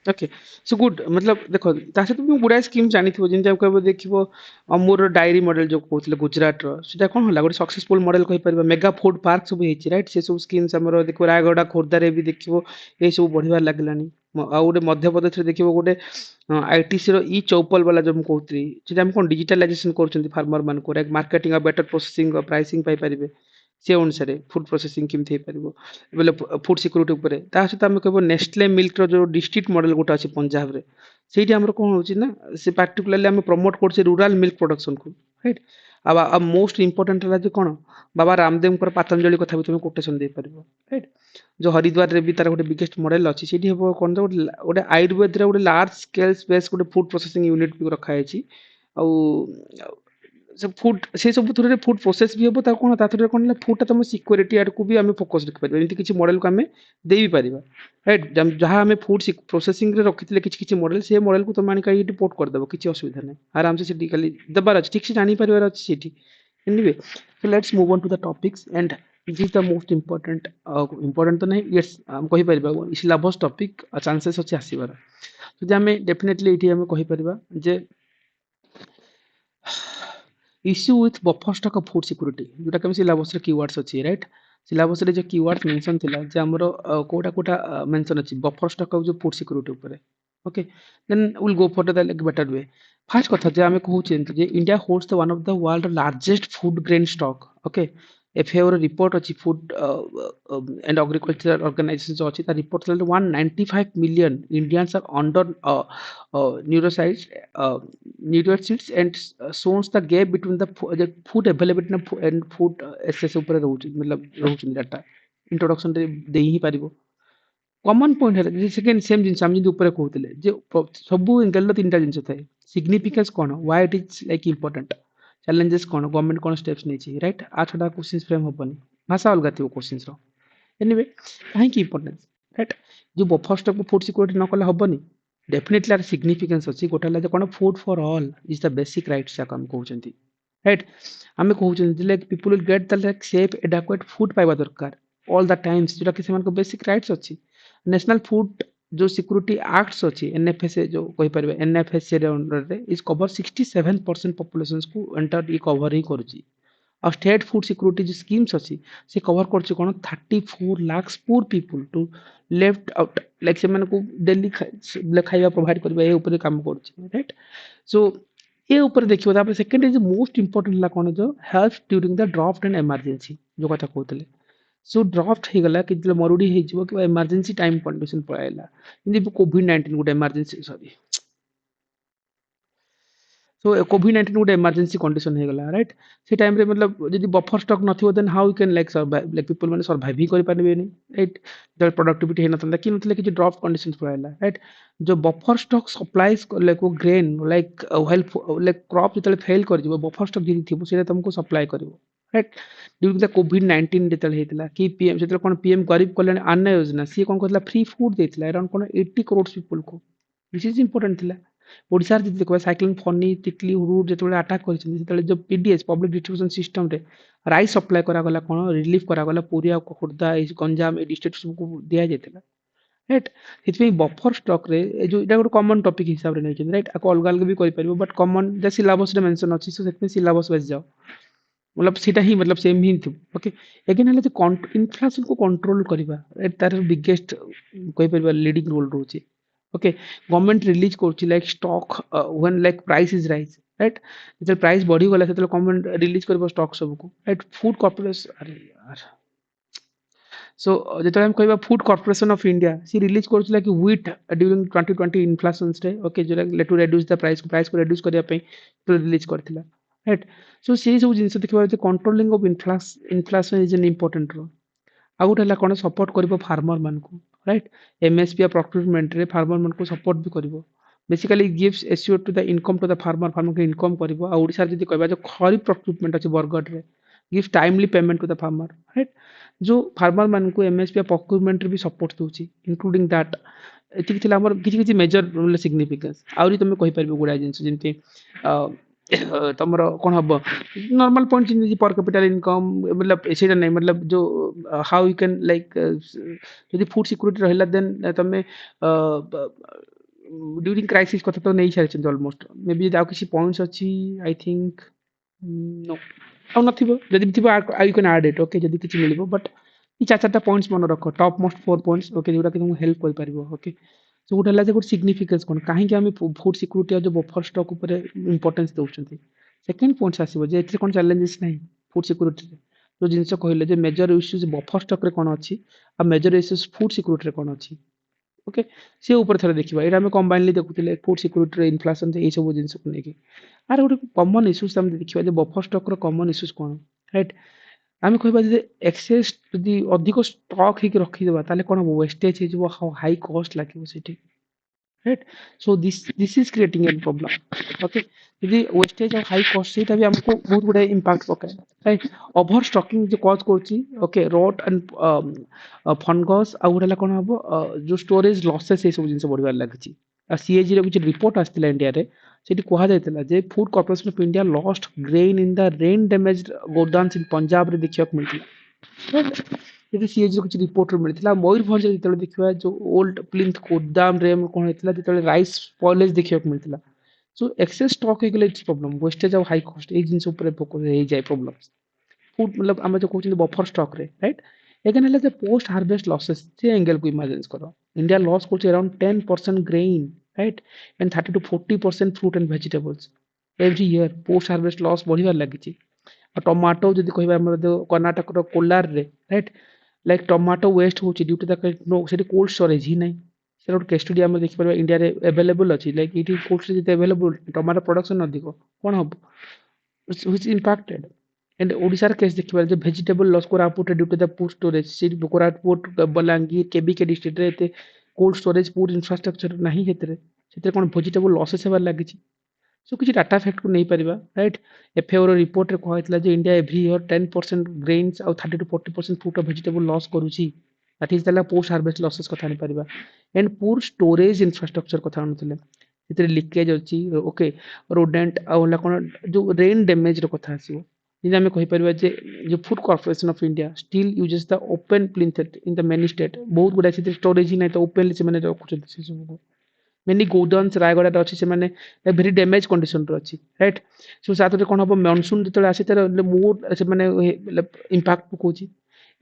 ओके सो गुड मतलब देखो तासे तुम गुडा स्कीम जानिथिबो जिन जब कहबो देखिबो अमूर डायरी मॉडल जो कहउतले गुजरात रो सेटा कोन होला गोटे सक्सेसफुल मॉडल कहि परबा मेगा फूड पार्क सब हेछि राइट से सब स्कीम्स हमरो देखो रायगडा खोर्धा रे भी देखिबो ए सब बढ़िया लागलानी आ गोटे मध्य प्रदेश रे देखिबो गोटे आईटीसी रो ई चौपल वाला जो कहउतरी सेटा हम कोन डिजिटलाइजेशन करछन्ती फार्मर मान को मार्केटिंग आ बेटर प्रोसेसिंग और प्राइसिंग पाई परिबे से अनुसार फूड प्रोसेसिंग केमती हो पार बोले फूड सिक्योरिटी उपरे ता सहित आम कह नेस्ले मिल्क रो जो डिस्ट्रिक्ट मॉडल गोटे अच्छे पंजाब रे ସେଇଠି ଆମର କ'ଣ ହେଉଛି ନା ସେ ପାର୍ଟିକୁଲାରଲି ଆମେ ପ୍ରମୋଟ୍ କରୁଛେ ରୁରାଲ ମିଲ୍କ ପ୍ରଡକ୍ସନକୁ ରାଇଟ୍ ଆଉ ମୋଷ୍ଟ ଇମ୍ପୋର୍ଟାଣ୍ଟ ହେଲା ଯେ କ'ଣ ବାବା ରାମଦେବଙ୍କର ପାତଞ୍ଜଳି କଥା ବି ତୁମେ କୋଟେସନ୍ ଦେଇପାରିବ ରାଇଟ୍ ଯେଉଁ ହରିଦ୍ୱାରରେ ବି ତାର ଗୋଟେ ବିଗେଷ୍ଟ ମଡେଲ୍ ଅଛି ସେଇଠି ହେବ କ'ଣ ଗୋଟେ ଆୟୁର୍ବେଦରେ ଗୋଟେ ଲାର୍ଜ ସ୍କେଲ୍ ସ୍ପେସ୍ ଗୋଟେ ଫୁଡ୍ ପ୍ରୋସେସିଂ ୟୁନିଟ୍ ବି ରଖାଯାଇଛି ଆଉ फुड से सब थ्रू फुड प्रोसेस भी हम कौन ता थ्रू कौन फुड तुम सिक्योरिटी आड़ को भी आम फोकस रखिपर एमती किसी मॉडल को आम दे भी पार राइट जहाँ आम फुड प्रोसेसिंग रखी किसी मॉडल से मॉडल को तुम आनिक ये पोर्ट करदेव किसी असुविधा नहीं आराम से खाली देवार अच्छे ठीक से जापर अच्छे anyway so let's move on to the topics and this is the most important important तो नहीं yes कहि परिबा सिलेबस टॉपिक चांसेस अछि आसीबार तो आम डेफिनेटली ये आम कहि परिबा जे issue with buffer stock of food security जोटा कि सिलेबस रे कीवर्ड्स अछि राइट सिलेबस रे जो कीवर्ड्स मेंशन थिला जे हमरो कोटा कोटा मेंशन अछि बफर स्टॉक ऑफ जो फूड सिक्योरिटी ऊपर okay then will go for the like better way first कथा जे आमे कहूचे जे India holds the one of the world largest food grain stock okay FAO ର ରିପୋର୍ଟ ଅଛି ଫୁଡ୍ ଆଣ୍ଡ ଏଗ୍ରିକଲଚର ଅର୍ଗାନାଇଜେସନ ଯୋଉ ଅଛି ତା ରିପୋର୍ଟ ଥିଲା 195 million Indians are under nourished nourished and shows the gap between the food availability and food access ଉପରେ ରହୁଛି मतलब ରହୁଛି डाटा इंट्रोडक्शन रे देई ही पारिबो कॉमन पॉइंट है जे सेकेंड सेम जिंस हम जिंदु ऊपर कहउतले जे सब एंगल रो तीनटा जिंस थाए सिग्निफिकेंस कोन why it is like important challenges कोन गवर्नमेंट कोन स्टेप्स नेछि राइट आ छडा क्वेश्चंस फ्रेम होबनी भाषा अलगा थियो क्वेश्चंस रो एनीवे काहे की इंपोर्टेंस राइट जो बफर स्टॉक फूड सिक्योरिटी न कले होबनी डेफिनेटली आर सिग्निफिकेंस अछि गोटा ला कोन food for all is the basic rights या हम कहउचंती राइट आमे कहउचंती like people will get the like safe adequate food पाइबा दरकार ऑल द टाइम्स जोटा कि सेमान को बेसिक राइट्स अछि नेशनल फूड जो सिक्योरिटी एक्ट्स अच्छी एनएफएसए जो कहि परिबे एनएफएसए रे अंडर रे इज कवर 67% पॉपुलेशंस को एंटर ई कवर ही करूची और स्टेट फूड सिक्योरिटी जो स्कीम्स अच्छी से कवर करछ कोन 34 lakh poor people to left out like से को डेली खाଇବା प्रोवाइड करबा ए ऊपर काम करछ राइट सो ए ऊपर देखियो तापर सेकंड इज मोस्ट इंपोर्टेंट ला कोन जो help during the draft and emergency जो कथा कहतले सो ड्राफ्ट हो गला कि मरुड़ी हो कि इमरजेंसी टाइम कंडीशन पळाइला इनदि कोविड-19 गोटे इमरजेंसी सॉरी सो कोविड-19 गोटे इमरजेंसी कंडीशन हो गला राइट से टाइम रे मतलब जदी बफर स्टॉक नथिबो then how you can like survive like people माने सर्वाइव ही करि पारबे नै राइट जब प्रोडक्टिविटी हे नतंदा कि नथले कि ड्राफ्ट कंडीशन पळाइला राइट जो बफर स्टॉक सप्लाईज लाइक वो grain like help like crop जतले फेल कर जिवो बफर स्टॉक जदी थिबो सेटा तुमको सप्लाई करिवो राइट ड्यूरिंग द कोविड-19 जेतले हेतला कि पीएम जेतले कोन पीएम गरीब कल्याण अन्न योजना सी कोन कहतला फ्री फूड देतला अराउंड कोन 80 करोड़ पीपल को दिस इज इंपोर्टेंट थिला ओडिसा जदी देखबा साइक्लोन फनी तितली हुडुड जेतले अटैक करछन जेतले जो पीडीएस पब्लिक डिस्ट्रीब्यूशन सिस्टम रे राइस सप्लाई करा गला कोन रिलीफ करा गला पूरिया खुर्दा गंजाम ए डिस्ट्रिक्ट सब को दिया जेतला राइट हितमे बफर स्टॉक रे जो इटा गोटे कॉमन टॉपिक हिसाब रे नै राइट आको अलग अलग भी करि परिबो बट कॉमन जे सिलेबस रे मेंशन अछि सो सेटमे सिलेबस वाइज जाओ मतलब सीटा ही मतलब सेम ही थी ओके अगेन हले इन्फ्लेशन को कंट्रोल करबा तार बिगेस्ट कहि परबा लीडिंग रोल रहउची ओके गवर्नमेंट रिलीज करछि like stock when like price is rise right जब प्राइस बढ़ी गला सेतले गवर्नमेंट रिलीज करबो स्टॉक सब को राइट फूड कॉर्पोरेशन अरे यार सो जेतले हम कहबा फूड कॉर्पोरेशन ऑफ इंडिया सी रिलीज करछला कि व्हीट ड्यूरिंग 2020 इन्फ्लेशन रे ओके जो let to reduce the price को रिड्यूस करिया पे रिलीज करथिला राइट सो से सब जिनस देखबा controlling of inflation is an important role आ गोटे कोन सपोर्ट करिवो फार्मर मान को राइट एमएसपी या प्रोक्यूरमेंट रे फार्मर मान को सपोर्ट भी करिवो basically gives assure to the income to the farmer के इनकम करिवो आ ओडिसा जदी कहबा जो खरीफ प्रोक्यूरमेंट अछि बरगड रे gives timely payment to the farmer right जो फार्मर मान को एमएसपी या प्रोक्यूरमेंट रे भी सपोर्ट दोछि इंक्लूडिंग दैट एतिक थिला हमर किछि किछि मेजर रोल सिग्निफिकेंस आउरी तमे कहि परबो गुडा जिंस जेंति तमरो कोन हबो नॉर्मल पॉइंट इन पर कैपिटल इनकम मतलब सेटा नहीं मतलब जो हाउ यू कैन लाइक यदि फूड सिक्योरिटी रहला देन तमे ड्यूरिंग क्राइसिस कथा तो नहीं छारछ ऑलमोस्ट मे बी आ किसी पॉइंट्स अछि आई थिंक नो आ नथिबो जदि थिबो I can add it okay जदि किछि मिलिबो बट ई चार चारटा पॉइंट्स मन रखो टॉप मोस्ट 4 पॉइंट्स ओके जोटा कि तुमको हेल्प कर परिबो ओके सो गोटे है गोटे सिग्निफिकेंस कौन कहीं आम फूड सिक्योरिटी जो बफर स्टॉक उपर इंपोर्टेंस दौरान सेकेंड पॉइंट्स आसो जे कौन चैलेंजेस ना फूड सिक्योरिटी जो जिनस कहले मेजर इश्यूज बफर स्टॉक रे कौन अच्छी आ मेजर इश्यूज फूड सिक्योरिटी रे कौन अच्छी ओके से ऊपर थोड़ा देखा यहाँ आम कंबाइनली देखुले फूड सिक्योरिटी इन्फ्लेशन ये सब जिन को लेकिन आर गोटे कॉमन इश्यूज आम देखा बफर स्टॉक कॉमन इश्यूज कौन राइट आम कह एक्सेस जदि अधिक स्टॉक होकर रखीदे ताले कौन हम वेस्टेज हो हाई कस्ट लगे right? So this is creating a problem. Okay, ଯଦି wastage ଆଉ high cost ସେଇଟା ବି ଆମକୁ ବହୁତ ଗୁଡାଏ impact ପକାଏ, right? Over stocking जो cause କରୁଛି, okay, rot and fungus ଆଉ ଗୋଟେ ହେଲା କଣ ହବ, ଯୋଉ storage losses ସେଇ ସବୁ ଜିନିଷ ବଢିବାରେ ଲାଗିଛି। ଆଉ CAG ର କିଛି ରିପୋର୍ଟ ଆସିଥିଲା ଇଣ୍ଡିଆରେ, ସେଠି କୁହାଯାଇଥିଲା ଯେ food corporation of India lost grain in the rain damaged ଗୋଦାମ୍ସ ଇନ୍ ପଞ୍ଜାବରେ ଦେଖିବାକୁ ମିଳିଥିଲା। ଯେହେତୁ CAG ର କିଛି ରିପୋର୍ଟରେ ମିଳିଥିଲା। ମୟୂରଭଞ୍ଜରେ ଯେତେବେଳେ ଦେଖିବା ଯୋଉ ଓଲ୍ଡ ପ୍ଲିନ୍ଥ ଗୋଦାମରେ କଣ ହେଇଥିଲା, ଯେତେବେଳେ ରାଇସ୍ ସ୍ପଏଲେଜ ଦେଖିବାକୁ ମିଳିଥିଲା। ସୋ ଏକ୍ସେସ୍ ଷ୍ଟକ୍ ହେଇଗଲେ ଇଟ୍ସ ପ୍ରୋବ୍ଲେମ, ୱେଷ୍ଟେଜ ଆଉ ହାଇ କଷ୍ଟ ଏଇ ଜିନିଷ ଉପରେ ଫୋକସ୍ ହେଇଯାଏ ପ୍ରୋବ୍ଲେମ। फूड मतलब आम जो कहते बफर स्टॉक रे, राइट? एगेन है पोस्ट हार्वेस्ट लॉसेस से एंगल को इमेजिन करो, इंडिया लॉस कर around 10% grain, right, and 30 to 40% fruit and vegetables every year post harvest loss बढ़िया लगी। टमाटो जब कह कर्णाटक कोलार रे, राइट, लाइक टमाटो वेस्ट हो due to the cold storage ही नहीं। से गोटे केस स्टडी आम देखिए इंडिया रे अवेलेबल अच्छी, लाइक ये cold storage available tomato production अधिक कौन हम which impacted। एंड ओडिशार केस देखिए जो vegetable loss Koraput due to the food storage, से कोरापुट बलांगीर केबीके डिस्ट्रिक्ट रे एते कोल्ड स्टोरेज फूड इंफ्रास्ट्रक्चर नहीं से कौन भेजिटेबल लॉसेस हेबार लगी। सो किसी डाटा फैक्ट को नहीं पारिबा, राइट? FAO रिपोर्ट रे कहला जे इंडिया एवरी ईयर 10% ग्रेन्स और 30 to 40% फ्रूट और भेजिटेबल लॉस करूची। That is the post harvest losses कथा नहीं पारिबा। एंड पूर स्टोरेज इंफ्रास्ट्रक्चर कथा आनुथिले, जेते लीकेज अछि, ओके, रोडेंट आउला कोन जो रेन डैमेज रो कथा आसीबो। जिने हमें कहि परिबा जे जो food corporation of India still uses the open plinth in the many state, बहुत गुडा से स्टोरेज ही नहीं तो ओपनली से माने रखुଛନ୍ତି से सब को। मेनी गोडाउन्स रायगड़ा अच्छी से माने भेरी डैमेज कंडीशन रो अच्छी, राइट? सो साथ कोन हम मॉनसून जेतले आसी तार मोर से माने इंपैक्ट पकोची।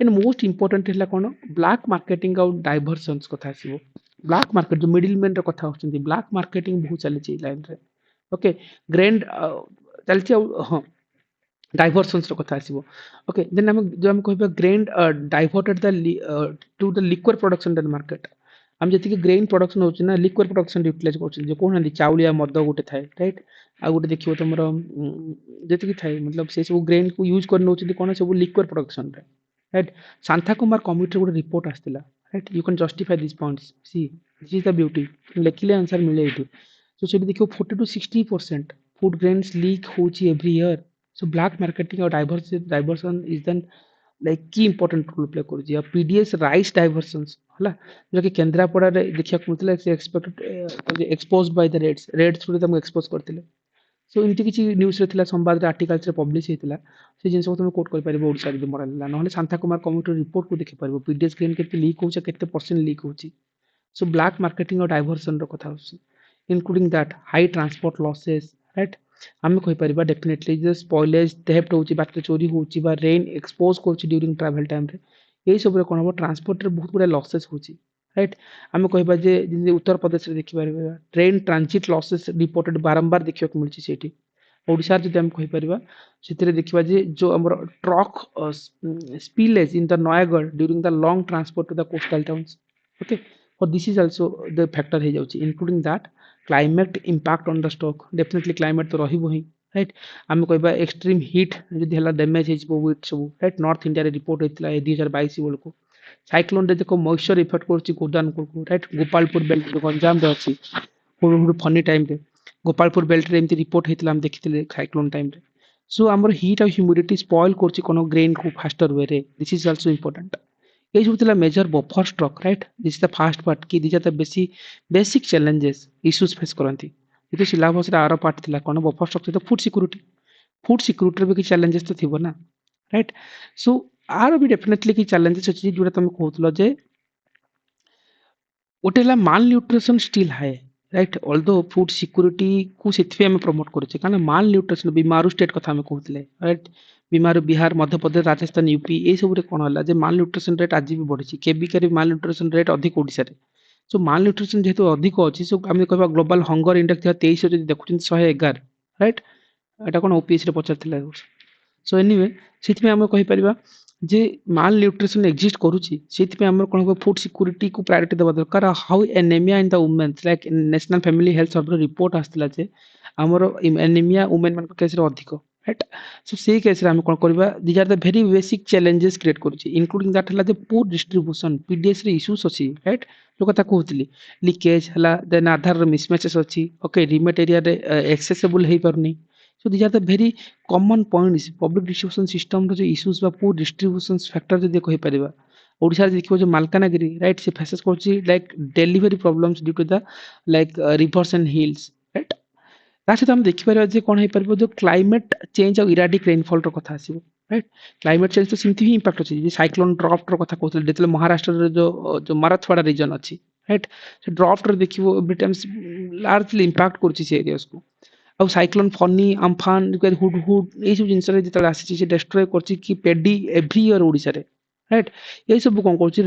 एंड मोस्ट इंपोर्टेंट है कौन, ब्लैक मार्केटिंग और डाइवर्सन्स कथा आसीबो। ब्लैक मार्केट जो मिडिल मैन रो कथा होचंती, ब्लैक मार्केटिंग बहुत चली लाइन रे, ओके, ग्रेंड चलची। हाँ, डाइवर्सन्स रो कथा आसीबो, ओके। देन हम जो हम कहबा grain diverted the two the liquid production in the market. हम जति ग्रेन प्रोडक्शन होची ना, लिक्विड प्रोडक्शन यूटिलाइज करछन, जे कोन चाउलिया मद गोटे थाए, राइट? आ गोटे देखिबो तुमर जति थाए, मतलब से सब ग्रेन को यूज कर नउछथि कोन सब लिक्विड प्रोडक्शन रे, राइट? शांता कुमार कमिटी गोटे रिपोर्ट आस्तिला, right? You can justify this points, see this is the beauty, लेखिले आंसर मिले इठी। सो सेठी देखिबो 40 to 60% फूड ग्रेन्स लीक होची every year. So black marketing or diversion is then like key important role play करूची। अब PDS राइस डाइवर्सन्स हला जो कि केंद्रापड़ा रे देखिया मिलथिला, से expected exposed by the Reds through तम एक्सपोज करथिले। सो इनती किछि न्यूज़ रे थिला, संवाद रे आर्टिकल्स रे पब्लिश हेतिला, से जिंस को तुम कोट कर परिबो ओडिसा रे मरला नहले शांता कुमार कमिटी रिपोर्ट को देखि परिबो PDS ग्रेन केते लीक होछ, केते परसेंट लीक होची। सो ब्लैक मार्केटिंग और डाइवर्सन रो कथा होची, including that high transport losses, right? आम कहीपर डेफिनेटली जो स्पॉइलेज थेफ्ट होची, बाटे चोरी होची बा रेन एक्सपोज करची ड्यूरिंग ट्रैवल टाइम रे, यही सब रे कोन हो ट्रांसपोर्ट रे बहुत गुडा लॉसेस होची, राइट? आम कहबा जे उत्तर प्रदेश रे देखि परबा ट्रेन ट्रांजिट लॉसेस रिपोर्टेड बारंबार देखियो को मिलची सेठी। ओडिसा जदि हम कहीपर से देखा जे जो हमर truck spillage in the Nayagarh during the long transport to the coastal towns, okay, और this is also the factor हे जाउची, including that climate impact on the stock. Definitely climate तो रहिबो ही, राइट? आम कहबा एक्सट्रीम हिट जदि हला डैमेज हे जबो विथ सब, राइट? नॉर्थ इंडिया रे रिपोर्ट हेतिला 2022 बेल को साइक्लोन रे देखो मॉइस्चर इफेक्ट करची गोदान को, राइट? गोपालपुर बेल्ट गंजाम रे अछि, फनी टाइम रे गोपालपुर बेल्ट रे एमती रिपोर्ट हेतिला, हम देखिथिले साइक्लोन टाइम रे। सो हमर हीट और ह्यूमिडिटी स्पॉइल करची कोनो ग्रेन को फास्टर वे रे, दिस इज आल्सो इंपोर्टेंट। ये सब थिला major buffer stock, right? This is the first part की this are the basic challenges issues face करंती। ये सिलेबस रे आरो पार्ट थिला कोन बफर स्टॉक तो फूड सिक्योरिटी रे भी कि चैलेंजेस तो थिबो ना, राइट? सो आरो भी डेफिनेटली कि चैलेंजेस अछि जोटा तुम कहतलो जे ओटेला malnutrition still high, right? Although food security को सेथि हम प्रमोट करछे, कारण माल न्यूट्रिशन बीमारू स्टेट कथा हम कहतले, राइट? बीमारू बिहार, मध्य प्रदेश, राजस्थान, यूपी ए सब रे कोन होला जे माल न्यूट्रिशन रेट आज भी बढ़ी, केबीके रे माल न्यूट्रिशन रेट अधिक ओडिसा रे। सो माल न्यूट्रिशन जेहेतु अधिक अछि, सो हम कहबा ग्लोबल हंगर इंडेक्स 23 जदि देखुछन 111, राइट? एटा कोन ओपीएस रे पचारथिला। सो एनीवे सेथि में हम कहि परिबा जे माल न्यूट्रिशन एग्जिस्ट करूची, सेथि में हम कोन फूड सिक्योरिटी को प्रायोरिटी देबा दरकार। How anaemia in the womens, like national family health survey report आस्तिला जे हमर एनीमिया वुमेन मान केस रे अधिक, राइट सो से केस रे हम कोन करबा these are the very basic challenges create करूची इंक्लूडिंग दैट हला द पुअर डिस्ट्रीब्यूशन पीडीएस रे इश्यूज अछि राइट जो कथा कहउतली लीकेज हला देन आधार रो मिसमैचेस अछि ओके रिमोट एरिया रे एक्सेसिबल हेई परनी so these are the very common points public distribution system रो जो इश्यूज बा पुअर डिस्ट्रीब्यूशन फैक्टर जदी कहि परिबा ओडिशा देखिबो जो मालकानगिरी राइट से फेसेस करची like delivery problems due to the like rivers and hills right ତା ସହିତ ଆମେ ଦେଖିପାରିବା ଯେ କ'ଣ ହେଇପାରିବ ଯୋଉ କ୍ଲାଇମେଟ୍ ଚେଞ୍ଜ ଆଉ ଇରାଡିକ୍ ରେନଫଲ୍ ର କଥା ଆସିବ ରାଇଟ୍ କ୍ଲାଇମେଟ୍ ଚେଞ୍ଜ ତ ସେମିତି ହିଁ ଇମ୍ପାକ୍ଟ ଅଛି ଯେ ସାଇକ୍ଲୋନ୍ ଡ୍ରଫ୍ଟ ର କଥା କହୁଥିଲେ ଯେତେବେଳେ ମହାରାଷ୍ଟ୍ରରେ ଯୋଉ ମାରାଥୱାଡା ରିଜନ୍ ଅଛି ରାଇଟ୍ ସେ ଡ୍ରଫ୍ଟ ରେ ଦେଖିବ ଏଭ୍ରି ଟାଇମ୍ସ ଲାର୍ଜଲି ଇମ୍ପାକ୍ଟ କରୁଛି ସେ ଏରିଆସକୁ ଆଉ cyclone Fani Amphan hood hood ଏଇସବୁ ଜିନିଷରେ ଯେତେବେଳେ ଆସିଛି ସେ ଡେଷ୍ଟ୍ରୟ କରୁଛି କି ପେଡି ଏଭ୍ରି ଇୟର ଓଡ଼ିଶାରେ ରାଇଟ୍ ଏଇ ସବୁ କ'ଣ କରୁଛି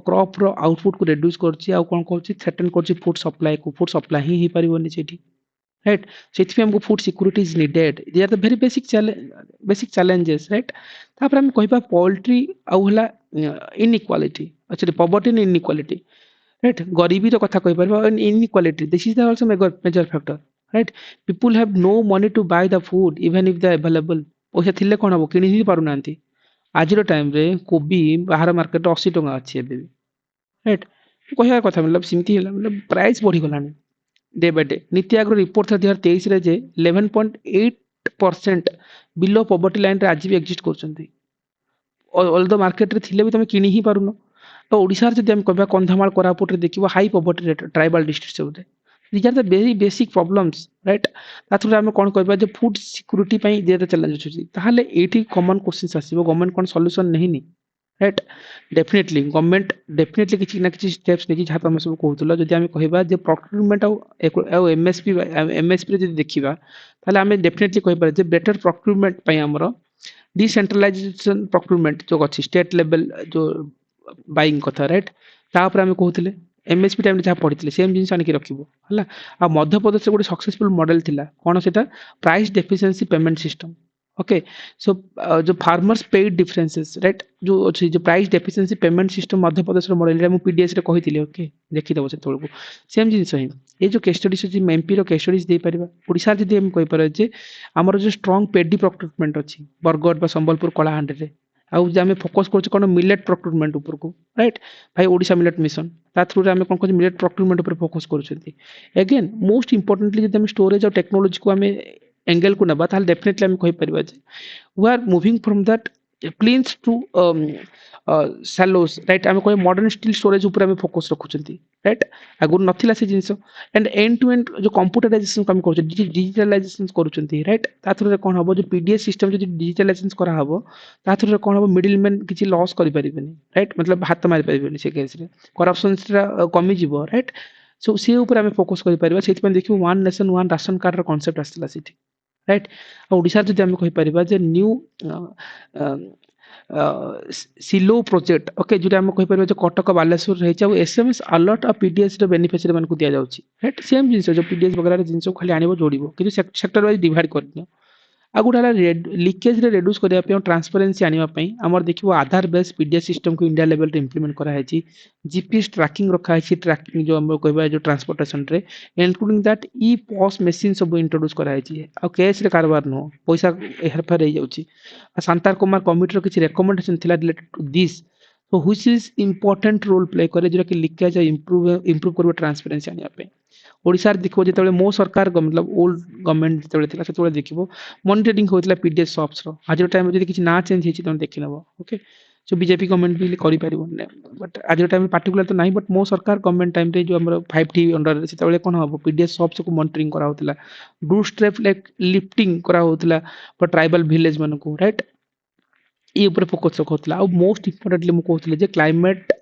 କ୍ରପ୍ ର ଆଉଟପୁଟ୍ କୁ ରେଡ୍ୟୁସ୍ କରୁଛି ଆଉ କ'ଣ କରୁଛି ଥ୍ରେଟନ୍ କରୁଛି ଫୁଡ୍ ସପ୍ଲାଏ କୁ ଫୁଡ୍ ସପ୍ଲାଏ ହିଁ ହେଇପାରିବନି ସେଇଠି right ସେଥିପାଇଁ ଆମକୁ food security is needed they are the very basic challenges right ତାପରେ ଆମେ କହିବା ପୋଲ୍ଟ୍ରି ଆଉ ହେଲା inequality actually poverty and inequality right ଗରିବୀର କଥା କହିପାରିବା inequality this is the also major factor right people have no money to buy the food even if the available ପଇସା ଥିଲେ କ'ଣ ହବ କିଣି ହିଁ ପାରୁନାହାନ୍ତି ଆଜିର ଟାଇମ୍ରେ କୋବି ବାହାର ମାର୍କେଟରେ 80 ଟଙ୍କା ଅଛି ଏବେ ବି ରାଇଟ୍ କହିବା କଥା ସେମିତି ହେଲା ପ୍ରାଇସ୍ ବଢ଼ିଗଲାଣି डे बाय डे नीति आयोग रिपोर्ट था 2023 रे जे 11.8% बिलो पॉवर्टी लाइन रे आज भी एग्जिस्ट करछंती ऑल द मार्केट रे थिले भी तमे किनी ही पारुनो तो ओडिसा रे जदि हम कहबा कंधमाल कोरापुट रे देखिबो high poverty rate tribal district सब रे these are the very basic problems right ताथुरे हम कोन कहबा जे फूड सिक्यूरिटी पई दे द चैलेंज अछि ताहाले एठी कॉमन क्वेश्चंस आसीबो गवर्नमेंट कोन सॉल्यूशन नहीं नी राइट डेफिनेटली गवर्नमेंट डेफिनेटली किसी ना किसी स्टेप्स नहीं जहाँ आम सब कहूल जदि आम कहबा जे प्रोक्यूरमेंट आउ एमएसपी रे जदि देखिबा ताले आम डेफिनेटली कहि पारे जे बेटर प्रोक्यूरमेंट पई हमरो डिसेंट्रलाइजेशन प्रोक्यूरमेंट जो अच्छी स्टेट लेवल जो बाइंग कथा राइट ता ऊपर आम कहूले एमएसपी टाइम जहाँ पढ़ी सेम जिन आनिक रखिबो हला आ मध्य प्रदेश गोटे सक्सेसफुल मॉडल थिला कोन सेटा price deficiency payment system okay so जो फार्मर्स पेड डिफरेंसेस राइट जो अच्छी जो price deficiency payment system Madhya Pradesh model रे मु पीडीएस रे कहिथिले ओके देखि दबो से तळको सेम जिंस ही ये जो केस स्टडीज अछि एमपी रो केस स्टडीज दे परिबा ओडिसा जदि हम कहि पारे जे हमर जो स्ट्रांग पेडी प्रोक्यूरमेंट अछि बरगड बा संबलपुर कलाहांडी रे आउ जे आमे फोकस करछ कोन मिलेट प्रोक्यूरमेंट ऊपर को राइट भाई ओडिसा मिलेट मिशन ता थ्रू रे आमे कोन कोन मिलेट प्रोक्यूरमेंट ऊपर फोकस करछथि अगेन मोस्ट इंपोर्टेंटली जदि हम स्टोरेज और टेक्नोलॉजी को आमे एंगल को नबा ताल डेफिनेटली हम कहि परिबा जे we are moving from that plains to silos right आम कह मॉडर्न स्टील स्टोरेज ऊपर आम फोकस रखुचंती राइट आगुर नथिला से जिंस एंड एंड टू एंड जो कंप्यूटराइजेशन काम करूछ डिजिटलाइजेशन करूचंती राइट ता थ्रू कोन हबो जो पीडीएस सिस्टम जो डिजिटलाइजेशन करा हबो ता थ्रू कोन हबो मिडिल मैन किछि लॉस करि परिबेनी राइट मतलब हाथ मारि परिबेनी से केस रे करप्शन कमी जिवो राइट सो से ऊपर आम फोकस करि परिबा सेति देखियो one nation one ration card रो कांसेप्ट आस्तिला सेठी राइट ओडिशा जदि आम कहि परिबा जे न्यू सिलो प्रोजेक्ट ओके जोटा हम कहि परिबा जे कटक बालेश्वर रहि छै एसएमएस अलर्ट आ पीडीएस रो बेनिफिशियरी मन को दिया जाउची राइट सेम जिंस जो पीडीएस वगैरह जिंस खाली आनिबो जोड़िबो किंतु सेक्टर वाइज डिवाइड कर दियो आ गुडा लीकेज रे रिड्यूस करिया पे ट्रांसपेरेंसी आनिबा पे हमर देखिबो आधार बेस पीडीएस सिस्टम को इंडिया लेवल रे इंप्लीमेंट करा है छी जीपीएस ट्रैकिंग रखा है ट्रैकिंग जो हम कहबा जो ट्रांसपोर्टेशन रे including that ePOS machine सब इंट्रोड्यूस करा है छी आ कैश रे कारबार नो पैसा हेरफेर हो जाउची आ शांतार कुमार कमिटी रो किछि रिकमेंडेशन थिला related to this so which is important role play करे जो कि लीकेज इंप्रूव करबो ट्रांसपेरेंसी आनिबा पे ओडिसा रे देखिबो जेतेबेले मो सरकार मतलब ओल्ड गवर्नमेंट जेतेबेले थिला सेतेबेले देखिबो मॉनिटरिंग होइतला पीडीएस शॉप्स रो आज टाइम जदि किछि ना चेंज हेछि तने देखि नबो ओके सो बीजेपी गवर्नमेंट भी करि परिबो बट आज टाइम पार्टिकुलर तो नहीं बट मो सरकार गवर्नमेंट टाइम रे जो हमर 5T अंडर सेतेबेले कोन हबो पीडीएस शॉप्स को मॉनिटरिंग करा होतला बूट स्ट्रैप लाइक लिफ्टिंग करा होतला फॉर ट्राइबल विलेज मन को राइट ये ऊपर फोकस रखोतला और मोस्ट इंपोर्टेंटली मु कहउतले जे क्लाइमेट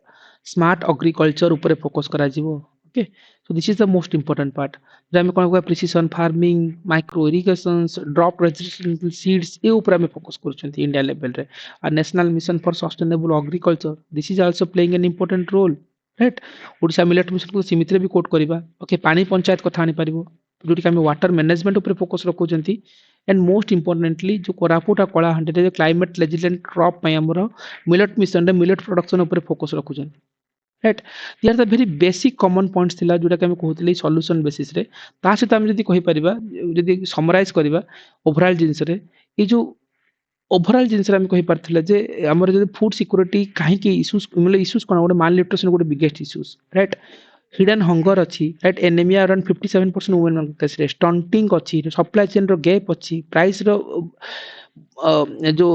स्मार्ट एग्रीकल्चर ऊपर फोकस करा जिवो okay so this is the most important part जब कोन को precision farming micro irrigations drop resistant seeds ए ऊपर हम फोकस करछंती इंडिया लेवल रे आ national mission for sustainable agriculture this is also playing an important role right Odisha millet mission को सीमित रे भी कोट करबा ओके पानी पंचायत कथा आनी परिबो जोटी कि हम वाटर मैनेजमेंट ऊपर फोकस रखुचंती एंड मोस्ट इंपोर्टेंटली जो कोरापुट आ कलाहांडी रे क्लाइमेट रेजिलेंट क्रॉप पय हमरो मिलेट मिशन रे मिलेट प्रोडक्शन ऊपर फोकस रखुचंती right they are the very basic common points थिला जोटा कि हम कहउतले सॉल्यूशन बेसिस रे ता सहित हम जदी कहि परिबा जदी समराइज करबा ओवरऑल जिंस रे ये जो ओवरऑल जिनस आम कही पारथिले जे हमर जदि फूड सिक्योरिटी काहे कि इश्यूज मतलब इश्यूज कोन गोटे माल न्यूट्रिशन गोटे biggest issues right hidden hunger अच्छी right anaemia around 57% women case रे स्टंटिंग अच्छी सप्लाई चेन रो गैप अच्छी प्राइस रो जो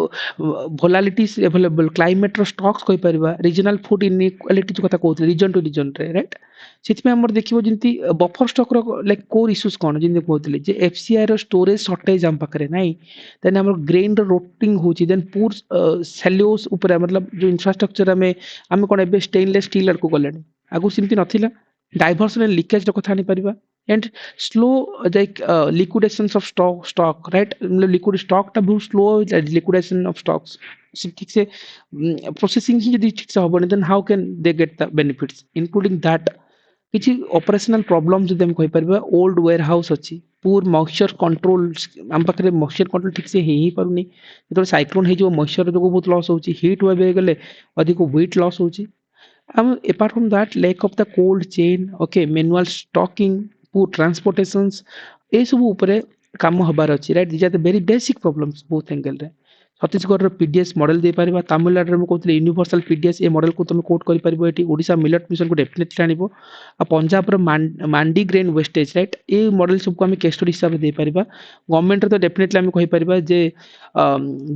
भोलालिटीज अवेलेबल क्लाइमेट रो स्टॉक्स कहि परिबा रीजनल फूड इनइक्वालिटी जो कथा कहउथले रीजन टू रीजन रे राइट सेति हमर देखिबो जिंती बफर स्टॉक रो लाइक कोर इश्यूज कोन जिंती कहउथले जे एफसीआई रो स्टोरेज शॉर्टेज हम पकरे नाही देन हमर ग्रेन रो रोटिंग होची देन पूर सेल्यूस ऊपर मतलब जो इंफ्रास्ट्रक्चर हमें कोन एबे स्टेनलेस स्टील को गलेनी आगु सिमती नथिला डाइवर्सन एंड लीकेज रो कथा आनी परिबा and slow like liquidations of stock right मतलब लिक्विड स्टॉक टा बहुत स्लो लिक्विडेशन ऑफ स्टॉक्स ठीक से प्रोसेसिंग ही यदि ठीक से होबनी then how can they get the benefits including that किछि ऑपरेशनल प्रॉब्लम जदि हम कहि परबा ओल्ड वेयर हाउस अछि पूर मॉइस्चर कंट्रोल हम पाखरे मॉइस्चर कंट्रोल ठीक से ही पारुनी जेतो साइक्लोन हे जो मॉइस्चर जो बहुत लॉस होची हीट वेव हे गेले अधिक वेट लॉस होची apart from that lack of the cold chain okay manual stocking poor transportations ए सब ऊपर काम हबार अछि right this are the very basic problems both angle रे छत्तीसगढ़ रो पीडीएस मॉडल दे पारिबा तमिलनाडु रे म कहतले यूनिवर्सल पीडीएस ए मॉडल को तुम कोट करि परिबो एटी ओडिसा मिलेट मिशन को डेफिनेटली आनिबो आ पंजाब रो मांडी ग्रेन वेस्टेज राइट ए मॉडल सब को हम केस स्टडी हिसाब दे पारिबा गवर्नमेंट रो तो डेफिनेटली हम कहि परिबा जे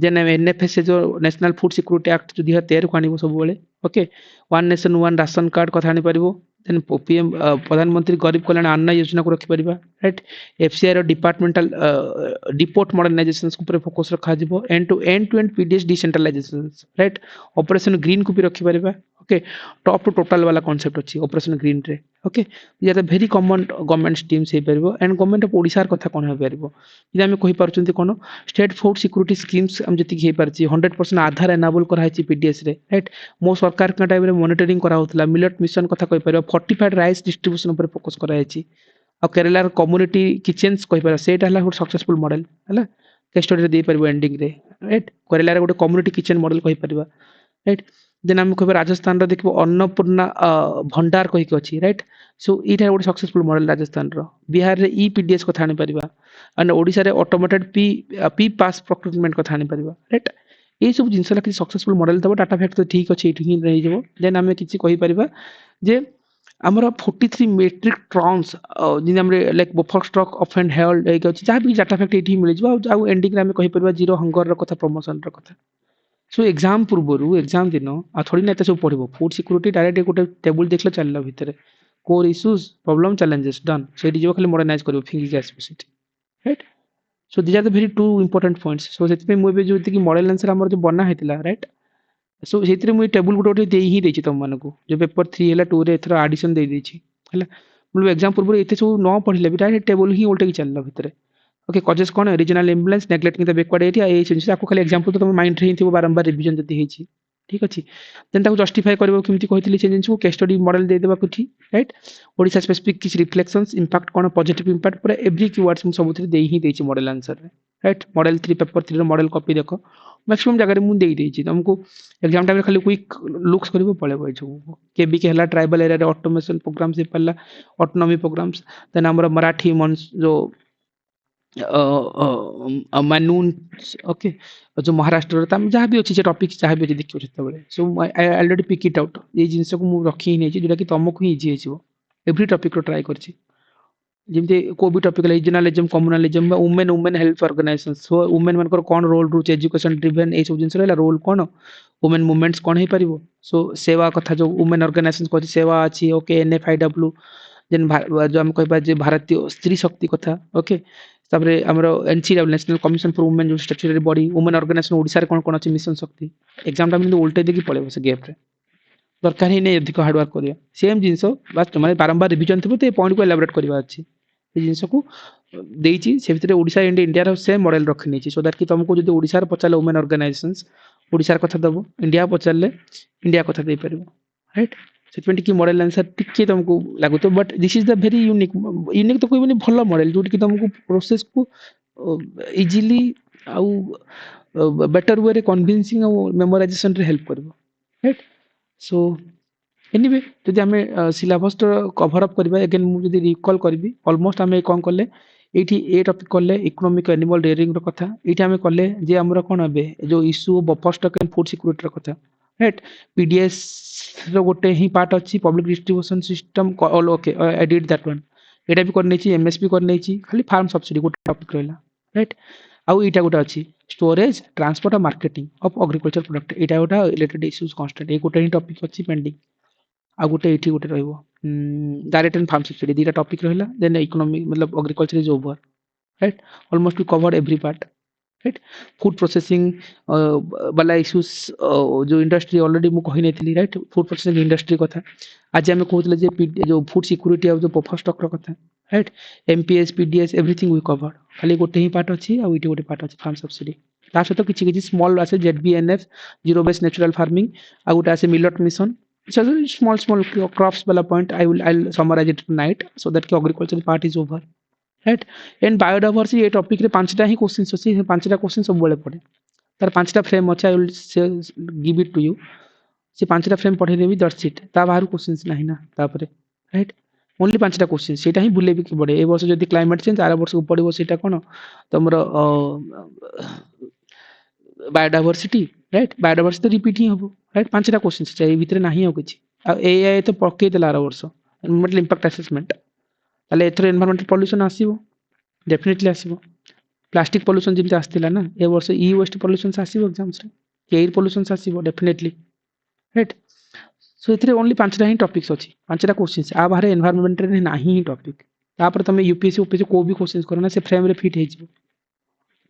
जेन एनएफएस जो नेशनल फूड सिक्योरिटी एक्ट जो 2013 को आनिबो सब बेले okay one nation one ration card कथा आनी पारिबो देन पीएम प्रधानमंत्री गरीब कल्याण अन्न योजना को रखि परिबा राइट एफसीआई रो डिपार्टमेंटल डिपोर्ट मॉडर्नाइजेशन ऊपर फोकस रखा जिवो end to end PDS decentralisation right operation green को भी रखि परिबा ओके टॉप टू टोटल वाला कांसेप्ट अछि ऑपरेशन ग्रीन रे ओके या the very common government schemes हे परिबो एंड गवर्नमेंट ऑफ ओडिसा कथा कोन हे परिबो जे हम कहि पारछंती कोन स्टेट फूड सिक्योरिटी स्कीम्स हम जति हे परछि 100% आधार एनाबल करा है पीडीएस रे राइट मो सरकार का टाइम रे मॉनिटरिंग करा होतला मिलेट मिशन कथा कहि परिबो फोर्टिफाइड राइस डिस्ट्रीब्यूशन ऊपर फोकस करा है आ केरला कम्युनिटी किचन्स कहि परिबो सेटा हला गुड सक्सेसफुल मॉडल हला केस स्टडी रे दे परिबो एंडिंग रे राइट केरला रे गुड कम्युनिटी किचन मॉडल कहि परिबो राइट देन हम कहबो राजस्थान रो देखबो अन्नपूर्णा भंडार कहि के अछि राइट सो इटा गुड सक्सेसफुल मॉडल राजस्थान रो बिहार रे ई पीडीएस कथा आनी परिबा एंड ओडिसा रे ऑटोमेटेड पी पास प्रोक्यूरमेंट कथा आनी परिबा राइट ये सब जिनस कि सक्सेसफुल मॉडल तब डाटा फैक्ट तो ठीक अच्छे ये रही जाव देन आम कि कहीपर जे आमर 43 metric tons like buffer stock of and held जहाँ भी डाटा फैक्ट ये मिल जाए एंडिंग आम कहीपर जीरो हंगर कथा प्रमोशन कथा सो एग्जाम पूर्व एग्जाम दिन आ थोड़ी ना सब पढ़ो फूड सिक्योरिटी डायरेक्ट गोटे टेबुल देख चल भितर core issues problem challenges done से खाली मॉडर्नाइज कर फिंगिक आसो right so these are the very two important points so से मुझे जो मॉडल आंसर आम जो बना होता राइट सो से मुझे टेबुल गोटे गोटे दे ही देती तुम मानक जो पेपर 3 है 2 रे एथर एडिशन दे देछि हला मतलब एग्जाम पूर्व एते सब न पढ़ले भी डायरेक्ट टेबुल ही उल्टे की चलला भितर ओके कॉजेस कौन regional imbalance neglecting the backward area A जिनिस आपको खाली एग्जांपल तो तुम माइंड रे ही बारंबार रिवीजन जति हेछि ठीक अछि देन ताको जस्टिफाई करबो केमति कहितली से जिनिस को केस स्टडी मॉडल दे देबा कुठी राइट ओडिसा स्पेसिफिक किछ रिफ्लेक्शंस इंपैक्ट कोन पॉजिटिव इंपैक्ट पूरा एवरी कीवर्ड्स मु सबुथि दे ही देछि मॉडल आंसर रे राइट मॉडल 3 पेपर 3 रो मॉडल कॉपी देखो मैक्सिमम जगह रे मु दे देछि तुमको एग्जाम टाइम रे खाली क्विक लुक्स करबो पळेबो छु केबी के हला ट्राइबल एरिया रे ऑटोमेशन प्रोग्राम से पल्ला ऑटोनॉमी प्रोग्राम्स देन हमर मराठी मंच जो मानून ओके जो महाराष्ट्र तम जहाँ भी अच्छी टॉपिक जहाँ भी देखियो सेतबेले so I already pick it out ये जिंस को मु रखी नहीं जोटा कि तुमको ही इजी हो एवरी टॉपिक रो ट्राई करछि जेमते को भी topic regionalism communalism women women health organisation so women मानकर कोन रोल रूच एजुकेशन ड्रिवन ए सब जिंस रहला रोल कोन वुमेन मूवमेंट्स कोन हे परिबो सो सेवा कथा जो वुमेन ऑर्गेनाइजेशन को सेवा अछि ओके एनएफआईडब्ल्यू जेन जो हम कहबा जे भारतीय स्त्री शक्ति कथा ओके तापरे हमरो NCW national commission for women जो statutory body women organisation Odisha रे कोन कोन अछि मिशन शक्ति एग्जाम टाइम में उल्टे देखि पळेबो से गैप रे दरकार ही नहीं अधिक हार्ड वर्क करिया सेम जिंस बस माने बारंबार रिवीजन थबो ते पॉइंट को एलाबोरेट करबा अछि ए जिंस को देइछि से भितरे ओडिसा एंड इंडिया रो सेम मॉडल रखनी छि सो दैट कि तुमको जदी ओडिसा रे पचाले वुमेन ऑर्गेनाइजेशंस ओडिसा रे कथा दबो इंडिया पचाले इंडिया कथा दे परबो राइट सेटमेंट की मॉडल आंसर टिके तुमको लागो तो but this is the very unique तो कोई बनी भलो मॉडल जो कि तुमको प्रोसेस को इजीली आउ बेटर वे रे कन्विंसिंग आउ मेमोराइजेशन रे हेल्प करबो राइट सो एनीवे जदि हमें सिलेबस तो कवर अप करबा अगेन मु जदि रिकॉल करबी ऑलमोस्ट हमें कोन करले एठी ए टॉपिक कले इकोनॉमिक एनिमल रेयरिंग रो कथा एठी हमें कले जे हमरा कोन हबे जो issue buffer stock and food security रो कथा राइट पीडीएस रो गोटे ही पार्ट अछि public distribution system all okay I did that one एटा भी करने छी एमएसपी करने छी खाली फार्म सब्सिडी गोटे टॉपिक रहला राइट आउ एटा गोटे अछि स्टोरेज ट्रांसपोर्ट और मार्केटिंग ऑफ एग्रीकल्चर प्रोडक्ट एटा गोटा रिलेटेड इश्यूज कांस्टेंट ए गोटे ही टॉपिक अछि पेंडिंग आ गोटे एठी गोटे रहइबो डायरेक्ट एंड फार्म सब्सिडी दीटा टॉपिक रहला देन इकोनॉमी मतलब agriculture is over right almost we covered every part right food processing वाला इश्यूज जो इंडस्ट्री ऑलरेडी मु कहि नेथिली राइट फूड प्रोसेसिंग इंडस्ट्री कथा आज हम कहउतले जे जो फूड सिक्योरिटी और जो बफर स्टॉक रो कथा right MPS PDS everything we covered खाली गोटे ही पार्ट अछि आ इटी गोटे पार्ट अछि फार्म सब्सिडी ता सहित किछि किछि स्मॉल आसे जेडबीएनएफ जीरो बेस्ड नेचुरल फार्मिंग आ गोटे आसे millet mission so small crops wala point I'll summarize it tonight so that ki agriculture part is over right and biodiversity ये टॉपिक रे पांचटा ही क्वेश्चंस अछि हे पांचटा क्वेश्चन सब बेले पड़े तार पांचटा फ्रेम अछि I will give it to you से पांचटा फ्रेम पढ़े देबी दैट्स इट ता बाहर क्वेश्चंस नहीं ना तापरे राइट ओनली पांचटा क्वेश्चन सेटा ही भूले भी पड़े ए वर्ष जदी क्लाइमेट चेंज आर वर्ष को पड़िबो सेटा कोन तमरो बायोडायवर्सिटी राइट बायोडायवर्सिटी रिपीट ही हबो राइट पांचटा क्वेश्चन छै ए भितरे नाही हो किछि आ एआई तो पक्के देला आर वर्ष मतलब इंपैक्ट असेसमेंट ताले एथरो एनवायरमेंटल पोल्यूशन आसीबो डेफिनेटली आसीबो प्लास्टिक पोल्यूशन जिमते आस्तिला ना ए वर्ष ई वेस्ट पोल्यूशन आसीबो एग्जाम्स रे एयर पोल्यूशन आसीबो डेफिनेटली राइट सो एथरे ओनली पांचटा ही टॉपिक्स अछि पांचटा क्वेश्चंस आ बाहर एनवायरमेंट रे नाही ही टॉपिक तापर तमे यूपीएससी ओपीएससी को भी क्वेश्चंस करो ना से फ्रेम रे फिट हे जिवो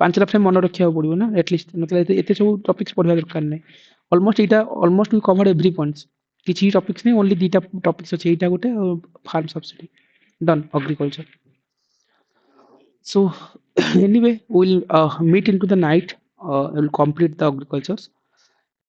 पांचटा फ्रेम मन रखिया पड़िबो ना एटलीस्ट मतलब एते सब टॉपिक्स पढ़वा दरकार नै ऑलमोस्ट इटा almost we covered every points किछि टॉपिक्स नै ओनली दीटा टॉपिक्स अछि एटा गोटे farm subsidy done agriculture so anyway we'll meet into the night we'll complete the agricultures